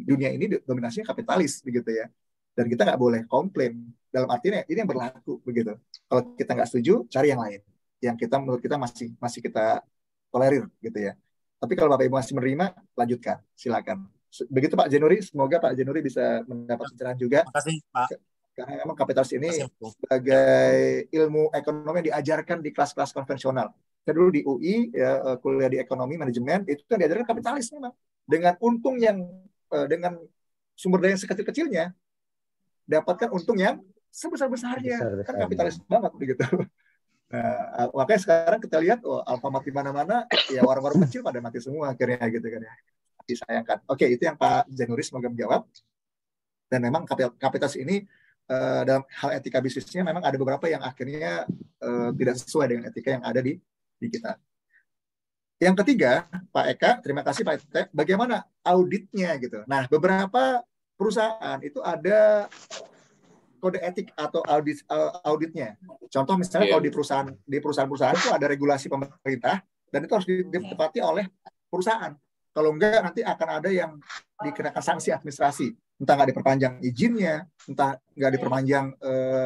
dunia ini dominasinya kapitalis, begitu ya. Dan kita nggak boleh komplain. Dalam artinya ini yang berlaku begitu. Kalau kita nggak setuju, cari yang lain. Yang kita menurut kita masih kita tolerir gitu ya. Tapi kalau Bapak Ibu masih menerima, lanjutkan. Silakan. Begitu Pak Januari, semoga Pak Januari bisa mendapat pencerahan juga. Terima kasih Pak. Karena memang kapitalis ini sebagai ilmu ekonomi yang diajarkan di kelas-kelas konvensional. Saya dulu di UI, ya, kuliah di ekonomi manajemen, itu kan diajarkan kapitalis memang. Dengan untung yang, dengan sumber daya yang sekecil-kecilnya, dapatkan untung yang sebesar-besarnya. Kan kapitalis banget begitu. Nah, makanya sekarang kita lihat Alfamart di mana-mana, ya warung-warung kecil pada mati semua akhirnya gitu kan ya. Disayangkan. Oke, itu yang Pak Zainuri semoga menjawab. Dan memang kapitalis ini dalam hal etika bisnisnya memang ada beberapa yang akhirnya tidak sesuai dengan etika yang ada di kita. Yang ketiga, Pak Eka, terima kasih Pak Eka, bagaimana auditnya gitu. Nah, beberapa perusahaan itu ada kode etik atau auditnya. Contoh misalnya kalau di perusahaan-perusahaan itu ada regulasi pemerintah dan itu harus ditepati oleh perusahaan. Kalau enggak nanti akan ada yang dikenakan sanksi administrasi. Entah nggak diperpanjang izinnya, entah nggak diperpanjang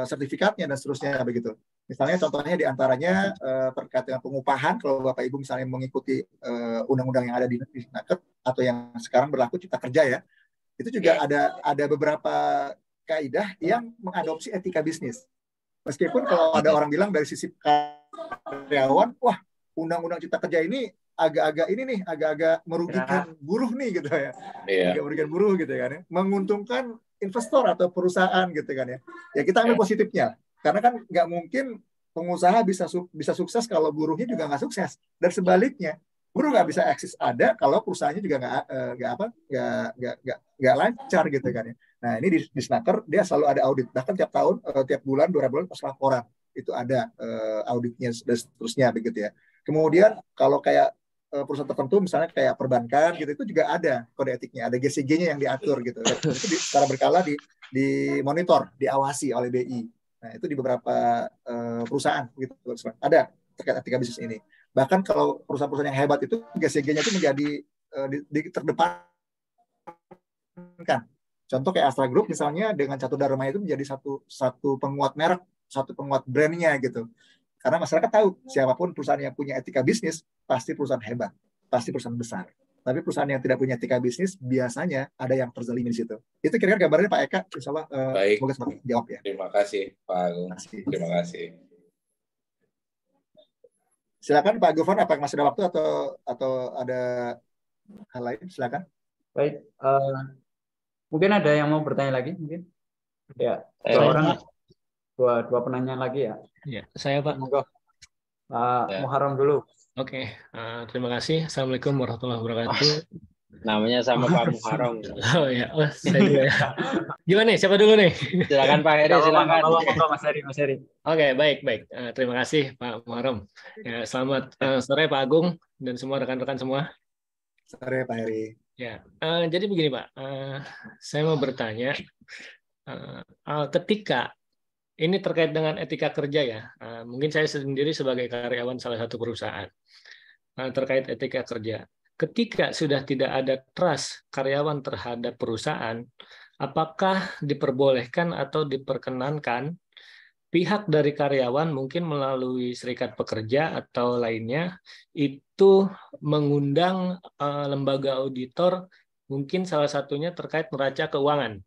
sertifikatnya dan seterusnya begitu. Misalnya contohnya diantaranya terkait dengan pengupahan, kalau Bapak Ibu misalnya mengikuti undang-undang yang ada di Naker atau yang sekarang berlaku Cipta Kerja ya, itu juga ada beberapa kaidah yang mengadopsi etika bisnis. Meskipun kalau ada orang bilang dari sisi karyawan, wah undang-undang Cipta Kerja ini agak-agak merugikan buruh nih gitu ya. Agak merugikan buruh gitu kan ya. Menguntungkan investor atau perusahaan gitu kan ya. Ya kita ambil positifnya. Karena kan nggak mungkin pengusaha bisa sukses kalau buruhnya juga nggak sukses. Dan sebaliknya, buruh nggak bisa eksis ada kalau perusahaannya juga nggak lancar gitu kan ya. Nah ini di Snaker dia selalu ada audit. Bahkan tiap tahun, tiap bulan, 2 bulan pas laporan itu ada auditnya dan seterusnya begitu ya. Kemudian kalau kayak perusahaan tertentu misalnya kayak perbankan gitu itu juga ada kode etiknya, ada GCG-nya yang diatur gitu. Itu secara berkala dimonitor, diawasi oleh BI. Nah itu di beberapa perusahaan gitu ada terkait etika bisnis ini. Bahkan kalau perusahaan-perusahaan yang hebat itu GCG-nya itu menjadi terdepankan Contoh kayak Astra Group misalnya dengan Catur Dharma itu menjadi satu penguat merek, satu penguat brandnya gitu. Karena masyarakat tahu siapapun perusahaan yang punya etika bisnis pasti perusahaan hebat, pasti perusahaan besar. Tapi perusahaan yang tidak punya etika bisnis biasanya ada yang terzalimi di situ. Itu kira-kira gambarnya Pak Eka. Insya Allah semoga sempat jawab ya. Terima kasih Pak Agung. Terima kasih. Silakan Pak Gufron, apakah masih ada waktu atau ada hal lain? Silakan. Baik. Mungkin ada yang mau bertanya lagi mungkin? Ya, dua penanya lagi ya. Ya, saya Pak. Monggo. Pak Muharram dulu. Oke, terima kasih. Assalamualaikum warahmatullahi wabarakatuh. Namanya sama Pak Muharram. Oh ya, saya juga ya. Gimana nih? Siapa dulu nih? Silakan Pak Heri, silakan. Mas Heri. Oke, baik. Terima kasih Pak Muharram. Ya, selamat sore Pak Agung dan semua rekan-rekan semua. Sore Pak Heri. Ya, jadi begini Pak, saya mau bertanya, ketika ini terkait dengan etika kerja ya, mungkin saya sendiri sebagai karyawan salah satu perusahaan, terkait etika kerja. Ketika sudah tidak ada trust karyawan terhadap perusahaan, apakah diperbolehkan atau diperkenankan pihak dari karyawan mungkin melalui serikat pekerja atau lainnya itu mengundang lembaga auditor, mungkin salah satunya terkait neraca keuangan.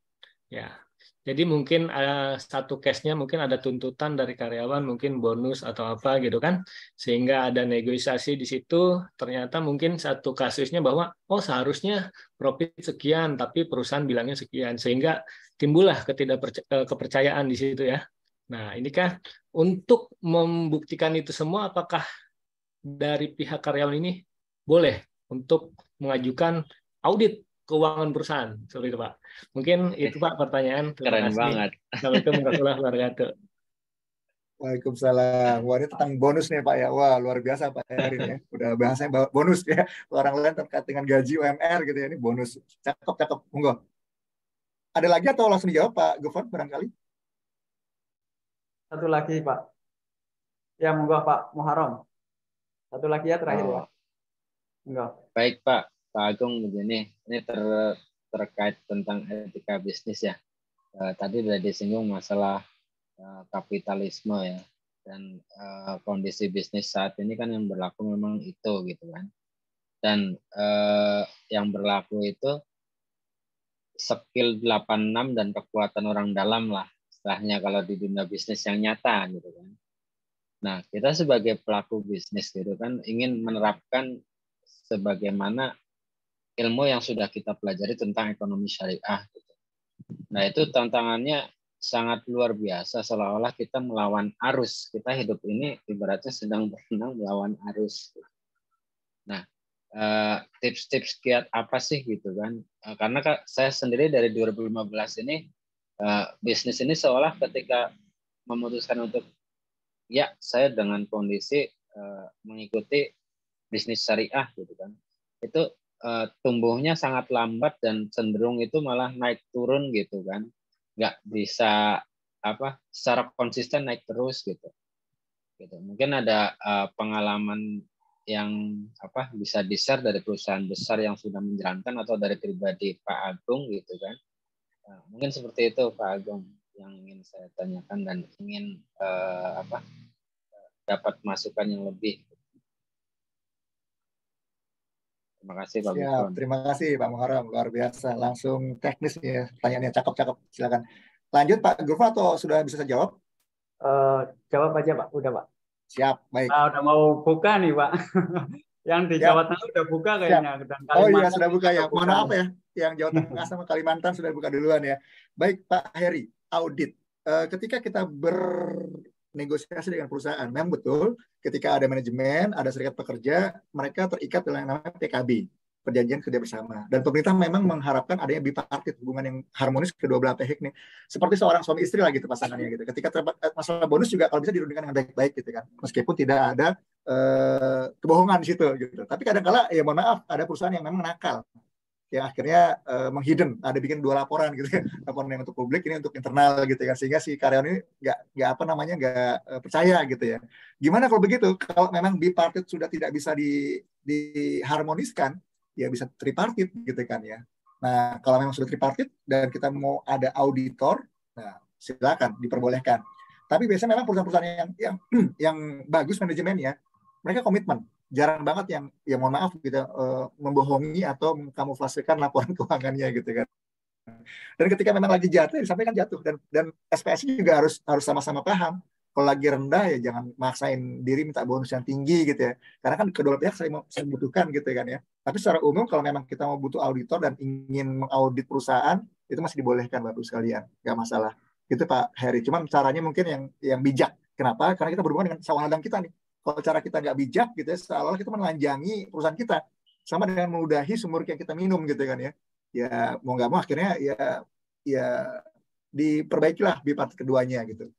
Ya, jadi mungkin satu case-nya mungkin ada tuntutan dari karyawan, mungkin bonus atau apa gitu kan, sehingga ada negosiasi di situ. Ternyata mungkin satu kasusnya bahwa seharusnya profit sekian, tapi perusahaan bilangnya sekian, sehingga timbullah kepercayaan di situ ya. Nah, ini kan untuk membuktikan itu semua, apakah dari pihak karyawan ini boleh untuk mengajukan audit keuangan perusahaan? Seperti itu, Pak. Mungkin itu, Pak, pertanyaan. Keren banget. Assalamualaikum warahmatullahi wabarakatuh. Waalaikumsalam. Wah, ini tentang bonus nih, Pak ya. Wah, luar biasa Pak Heri ya. Udah bahasanya bonus ya. Orang lain terkait dengan gaji UMR gitu ya. Ini bonus. Cakep. Monggo. Ada lagi atau langsung dijawab Pak Gufron barangkali? Satu lagi, Pak. Ya, monggo Pak Muharram. Satu lagi ya terakhir ya. Monggo. Baik Pak Agung, begini, ini terkait tentang etika bisnis ya. Tadi sudah disinggung masalah kapitalisme ya, dan kondisi bisnis saat ini kan yang berlaku memang itu gitu kan. Dan yang berlaku itu skill 86 dan kekuatan orang dalam lah. Istilahnya kalau di dunia bisnis yang nyata gitu kan. Nah, kita sebagai pelaku bisnis gitu kan ingin menerapkan sebagaimana ilmu yang sudah kita pelajari tentang ekonomi syariah gitu. Nah, itu tantangannya sangat luar biasa, seolah-olah kita melawan arus. Kita hidup ini ibaratnya sedang berenang melawan arus. Nah, tips-tips kiat apa sih gitu kan? Karena saya sendiri dari 2015 ini bisnis ini seolah ketika memutuskan untuk ya saya dengan kondisi mengikuti bisnis syariah gitu kan, itu tumbuhnya sangat lambat dan cenderung itu malah naik turun gitu kan, nggak bisa secara konsisten naik terus gitu. Mungkin ada pengalaman yang bisa di-share dari perusahaan besar yang sudah menjalankan atau dari pribadi Pak Agung gitu kan. Mungkin seperti itu Pak Agung yang ingin saya tanyakan dan ingin dapat masukan yang lebih. Terima kasih Pak Gufron. Terima kasih Pak Muharram, luar biasa. Langsung teknis ya, pertanyaannya cakep. Silakan. Lanjut Pak Gufron atau sudah bisa saya jawab? Jawab aja Pak, udah Pak. Siap, baik. Udah mau buka nih Pak. Yang di Jawa Tengah udah buka kayaknya. Dan oh iya sudah buka ya. Mohon maaf ya. Yang Jawa Tengah sama Kalimantan sudah buka duluan ya. Baik Pak Heri, audit. Ketika kita bernegosiasi dengan perusahaan, memang betul ketika ada manajemen, ada serikat pekerja, mereka terikat dengan yang namanya PKB, perjanjian kerja bersama. Dan pemerintah memang mengharapkan adanya bipartit, hubungan yang harmonis kedua belah pihak nih. Seperti seorang suami istri lah gitu pasangannya gitu. Ketika masalah bonus juga kalau bisa dirundingkan dengan baik-baik gitu kan. Meskipun tidak ada kebohongan di situ gitu. Tapi kadang-kala ya mohon maaf ada perusahaan yang memang nakal. Ya akhirnya menghidden, ada bikin 2 laporan gitu ya. Laporan yang untuk publik, ini untuk internal gitu ya. Sehingga si karyawan ini nggak percaya gitu ya. Gimana kalau begitu? Kalau memang bipartit sudah tidak bisa diharmoniskan, ya bisa tripartit gitu kan ya. Nah, kalau memang sudah tripartit dan kita mau ada auditor, nah silakan diperbolehkan. Tapi biasanya memang perusahaan-perusahaan yang bagus manajemennya, mereka komitmen. Jarang banget yang mohon maaf gitu membohongi atau mengkamuflasekan laporan keuangannya gitu kan. Dan ketika memang lagi jatuh, ya disampaikan jatuh. Dan SPSI juga harus sama-sama paham. Kalau lagi rendah ya jangan maksain diri minta bonus yang tinggi gitu ya. Karena kan kedua pihak saya butuhkan gitu kan ya. Tapi secara umum kalau memang kita mau butuh auditor dan ingin mengaudit perusahaan, itu masih dibolehkan Bapak Ibu sekalian, nggak masalah. Itu Pak Heri. Cuman caranya mungkin yang bijak. Kenapa? Karena kita berhubungan dengan sawah ladang kita nih. Kalau cara kita nggak bijak gitu ya, seolah-olah kita menelanjangi perusahaan kita. Sama dengan meludahi sumur yang kita minum gitu kan ya. Ya mau nggak mau akhirnya ya diperbaikilah bipartit keduanya gitu.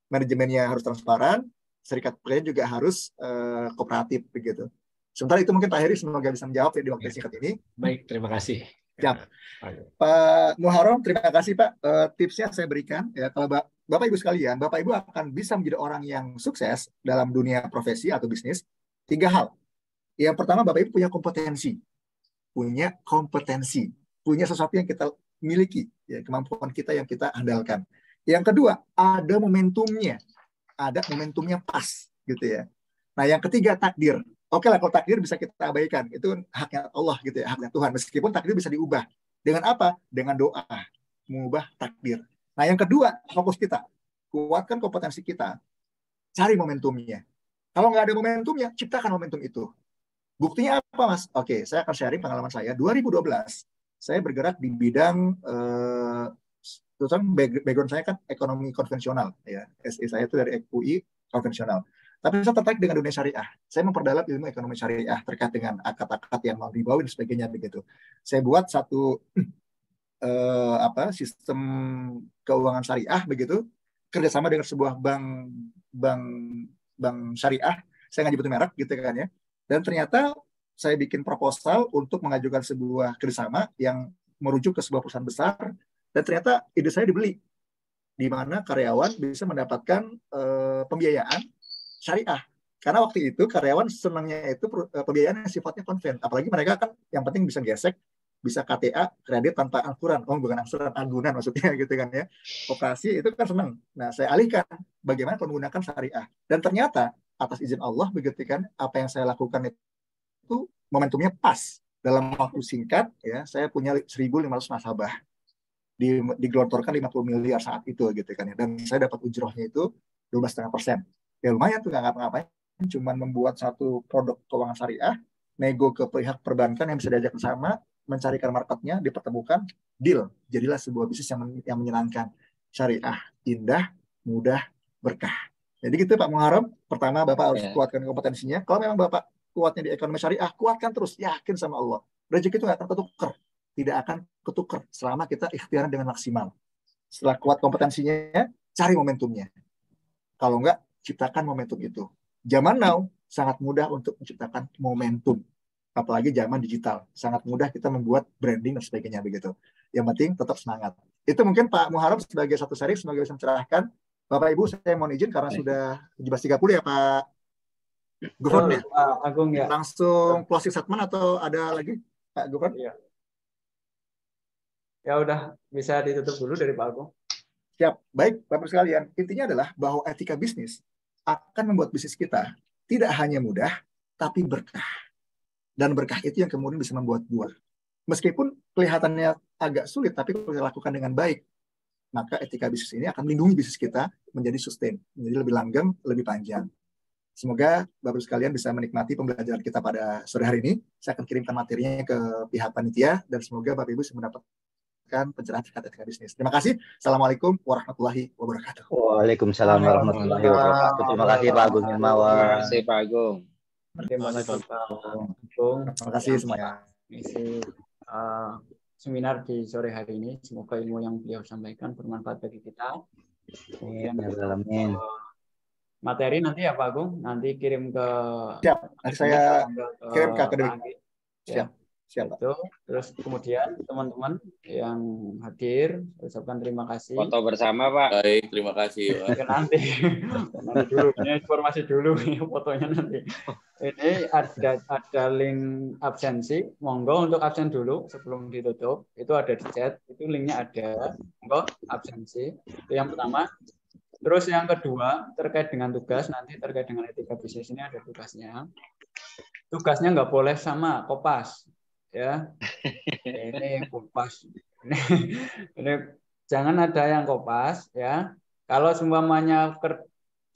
Manajemennya harus transparan, serikat pekerja juga harus kooperatif begitu. Sementara itu mungkin Pak Heri semoga bisa menjawab di waktu singkat ini. Baik, terima kasih. Siap. Pak Muharram, terima kasih Pak. Tipsnya saya berikan ya, kalau Bapak Ibu sekalian, Bapak Ibu akan bisa menjadi orang yang sukses dalam dunia profesi atau bisnis. 3 hal. Yang pertama, Bapak Ibu punya kompetensi, punya sesuatu yang kita miliki, ya, kemampuan kita yang kita andalkan. Yang kedua, ada momentumnya pas, gitu ya. Nah, yang ketiga takdir. Oke lah, kalau takdir bisa kita abaikan, itu haknya Allah gitu ya, haknya Tuhan. Meskipun takdir bisa diubah. Dengan apa? Dengan doa, mengubah takdir. Nah, yang kedua, fokus kita, kuatkan kompetensi kita, cari momentumnya. Kalau nggak ada momentumnya, ciptakan momentum itu. Buktinya apa, Mas? Oke, saya akan sharing pengalaman saya. 2012, saya bergerak di bidang background saya kan ekonomi konvensional ya. SE saya itu dari UI konvensional. Tapi saya tertarik dengan dunia syariah. Saya memperdalam ilmu ekonomi syariah terkait dengan akad-akad yang mau dibawa dan sebagainya begitu. Saya buat satu sistem keuangan syariah begitu, kerjasama dengan sebuah bank syariah. Saya nggak nyebutin merek gitu kan ya. Dan ternyata saya bikin proposal untuk mengajukan sebuah kerjasama yang merujuk ke sebuah perusahaan besar. Dan ternyata ide saya dibeli, di mana karyawan bisa mendapatkan pembiayaan syariah. Karena waktu itu karyawan senangnya itu pembiayaan yang sifatnya konven. Apalagi mereka kan yang penting bisa gesek, bisa KTA, kredit tanpa angsuran. Oh, bukan angsuran, anggunan maksudnya gitu kan ya. Operasi itu kan senang. Nah, saya alihkan bagaimana menggunakan syariah. Dan ternyata atas izin Allah begitu kan, apa yang saya lakukan itu momentumnya pas. Dalam waktu singkat ya, saya punya 1.500 nasabah. Digelontorkan 50 miliar saat itu gitu kan ya. Dan saya dapat ujrohnya itu 12,5%. Ya lumayan tuh, nggak ngapa-ngapain, cuman membuat satu produk keuangan syariah, nego ke pihak perbankan yang bisa diajak bersama, mencarikan marketnya, dipertemukan, deal. Jadilah sebuah bisnis yang menyenangkan. Syariah, indah, mudah, berkah. Jadi gitu Pak Muharram, pertama Bapak harus kuatkan kompetensinya. Kalau memang Bapak kuatnya di ekonomi syariah, kuatkan terus, yakin sama Allah. Rezeki itu nggak akan ketukar. Tidak akan ketukar selama kita ikhtiar dengan maksimal. Setelah kuat kompetensinya, cari momentumnya. Kalau enggak, ciptakan momentum itu. Zaman now sangat mudah untuk menciptakan momentum. Apalagi zaman digital. Sangat mudah kita membuat branding dan sebagainya begitu. Yang penting tetap semangat. Itu mungkin Pak Muharram sebagai satu sharing, semoga bisa mencerahkan. Bapak Ibu, saya mohon izin karena sudah 17.30 ya Pak Gufron ya. Pak Agung ya. Langsung closing statement atau ada lagi Pak Gufron? Iya. Ya udah, bisa ditutup dulu dari Pak Agung. Siap. Baik, Bapak sekalian. Intinya adalah bahwa etika bisnis akan membuat bisnis kita tidak hanya mudah, tapi berkah. Dan berkah itu yang kemudian bisa membuat buah. Meskipun kelihatannya agak sulit, tapi kalau kita lakukan dengan baik, maka etika bisnis ini akan melindungi bisnis kita menjadi sustain, menjadi lebih langgeng, lebih panjang. Semoga Bapak sekalian bisa menikmati pembelajaran kita pada sore hari ini. Saya akan kirimkan materinya ke pihak panitia, dan semoga Bapak Ibu bisa mendapatkan pencerahan terkait etika bisnis. Terima kasih. Assalamualaikum warahmatullahi wabarakatuh. Waalaikumsalam warahmatullahi wabarakatuh. Terima kasih Pak Agung Hermawan. Terima kasih Pak Agung. Terima kasih Pak Agung. Terima kasih semuanya. Isi seminar di sore hari ini. Semoga ilmu yang beliau sampaikan bermanfaat bagi kita. Kemudian materi nanti ya Pak Agung, nanti kirim ke. Siap. Nanti saya kirim ke akademik. Siap. Siap, Pak. Itu. Terus kemudian teman-teman yang hadir, ucapkan terima kasih. Foto bersama, Pak. Baik, terima kasih. Ya, nanti dulu, ini informasi dulu, fotonya nanti. Ini ada link absensi, monggo untuk absen dulu sebelum ditutup. Itu ada di chat, itu linknya ada. Monggo absensi. Itu yang pertama. Terus yang kedua terkait dengan tugas, nanti terkait dengan etika bisnis ini ada tugasnya. Tugasnya nggak boleh sama Kopas. Ya, ini Kopas, ini jangan ada yang Kopas ya. Kalau semuanya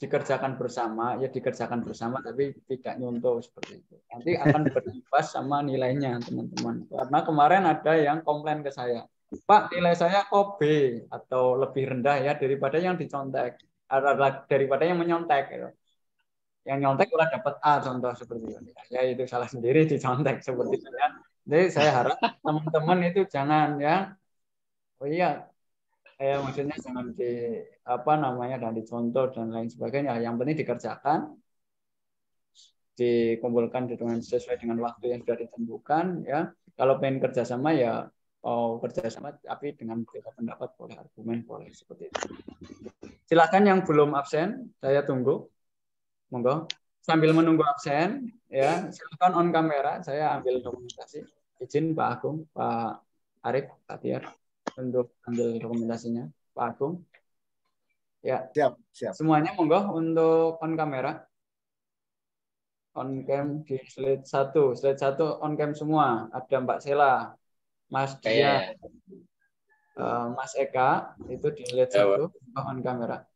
dikerjakan bersama, ya dikerjakan bersama, tapi tidak nyontoh seperti itu. Nanti akan berimbas sama nilainya teman-teman. Karena kemarin ada yang komplain ke saya, Pak, nilai saya kok B atau lebih rendah ya daripada yang dicontek, daripada yang menyontek. Gitu. Yang nyontek udah dapat A contoh seperti itu. Ya itu salah sendiri dicontek seperti itu ya. Jadi saya harap teman-teman itu jangan ya, oh iya, maksudnya jangan dan dicontoh dan lain sebagainya. Yang penting dikerjakan, dikumpulkan dengan sesuai dengan waktu yang sudah ditentukan ya. Kalau pengen kerjasama ya kerjasama, tapi dengan berbeda pendapat boleh, argumen boleh seperti itu. Silakan yang belum absen, saya tunggu. Monggo. Sambil menunggu absen, ya silakan on kamera, saya ambil dokumentasi. Izin Pak Agung, Pak Arif, Pak Tiar, untuk ambil dokumentasinya, Pak Agung. Ya, siap. Semuanya monggo untuk on kamera. On cam di slide 1. Slide 1 on cam semua. Ada Mbak Sela, Mas Dia, Mas Eka, itu di slide 1 on kamera.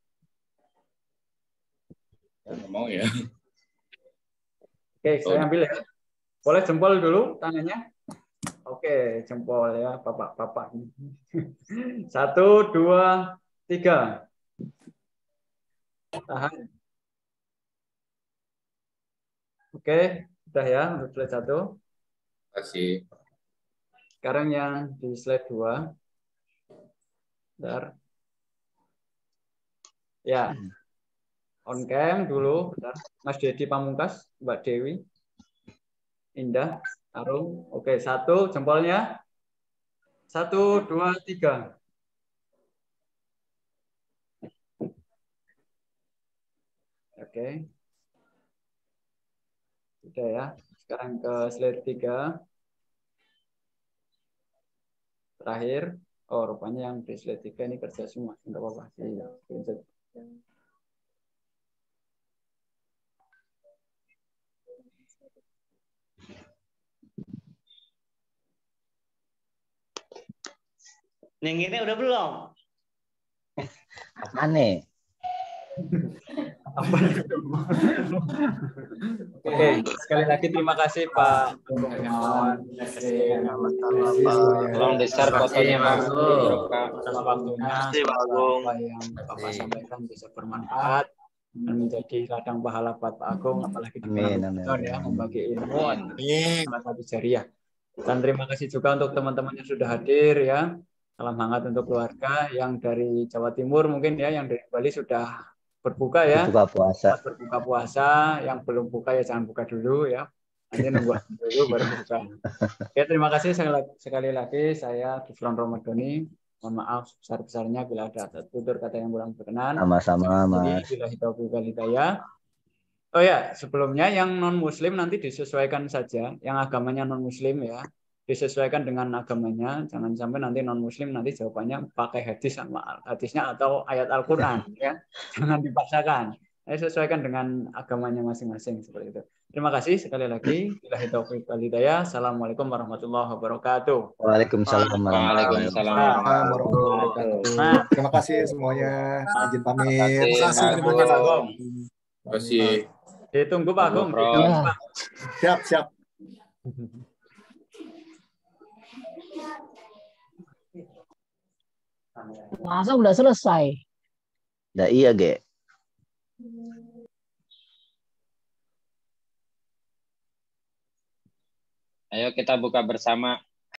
Nggak mau ya. Oke, saya ambil ya. Boleh jempol dulu tangannya? Oke, jempol ya, Bapak-bapak. 1, 2, 3. Tahan. Oke, sudah ya untuk slide 1. Terima kasih. Sekarang yang di slide 2. Bentar. Ya. On cam dulu, bentar. Mas Dedi Pamungkas, Mbak Dewi, Indah, Arum. Oke, 1 jempolnya. 1, 2, 3. Oke. Sudah ya. Sekarang ke slide 3. Terakhir. Oh, rupanya yang di slide 3 ini kerja semua. Enggak apa-apa. Yang ini udah belum? Apa nih? Oke, sekali lagi terima kasih Pak. Tolong di-share fotonya, Mas. Atas waktunya, apa yang Bapak sampaikan bisa bermanfaat dan menjadi ladang pahala buat Pak Agung, apalagi di bulan Ramadan ya, membagi ilmu salah satu jariah. Dan terima kasih juga untuk teman-teman yang sudah hadir ya. Salam hangat untuk keluarga yang dari Jawa Timur mungkin ya, yang dari Bali sudah berbuka ya. Berbuka puasa, yang belum buka ya jangan buka dulu ya. Nanti nunggu dulu baru buka. Oke, terima kasih sekali lagi, saya Gufron Ramadhani. Mohon maaf sebesar-besarnya bila ada tutur kata yang kurang berkenan. Sama-sama, Mas. Bila hidayah. Oh ya, sebelumnya yang non Muslim nanti disesuaikan saja, yang agamanya non Muslim ya. Disesuaikan dengan agamanya, jangan sampai nanti non muslim nanti jawabannya pakai hadis sama hadisnya atau ayat Al-Qur'an ya. Jangan dipaksakan. Sesuaikan dengan agamanya masing-masing seperti itu. Terima kasih sekali lagi. Billahi taufiq wal hidayah. Assalamualaikum warahmatullahi wabarakatuh. Waalaikumsalam warahmatullahi wabarakatuh. Terima kasih semuanya. Izin pamit. Terima kasih. Ditunggu Pak Agung. Siap. Masa udah selesai? Udah iya, Ge. Ayo kita buka bersama.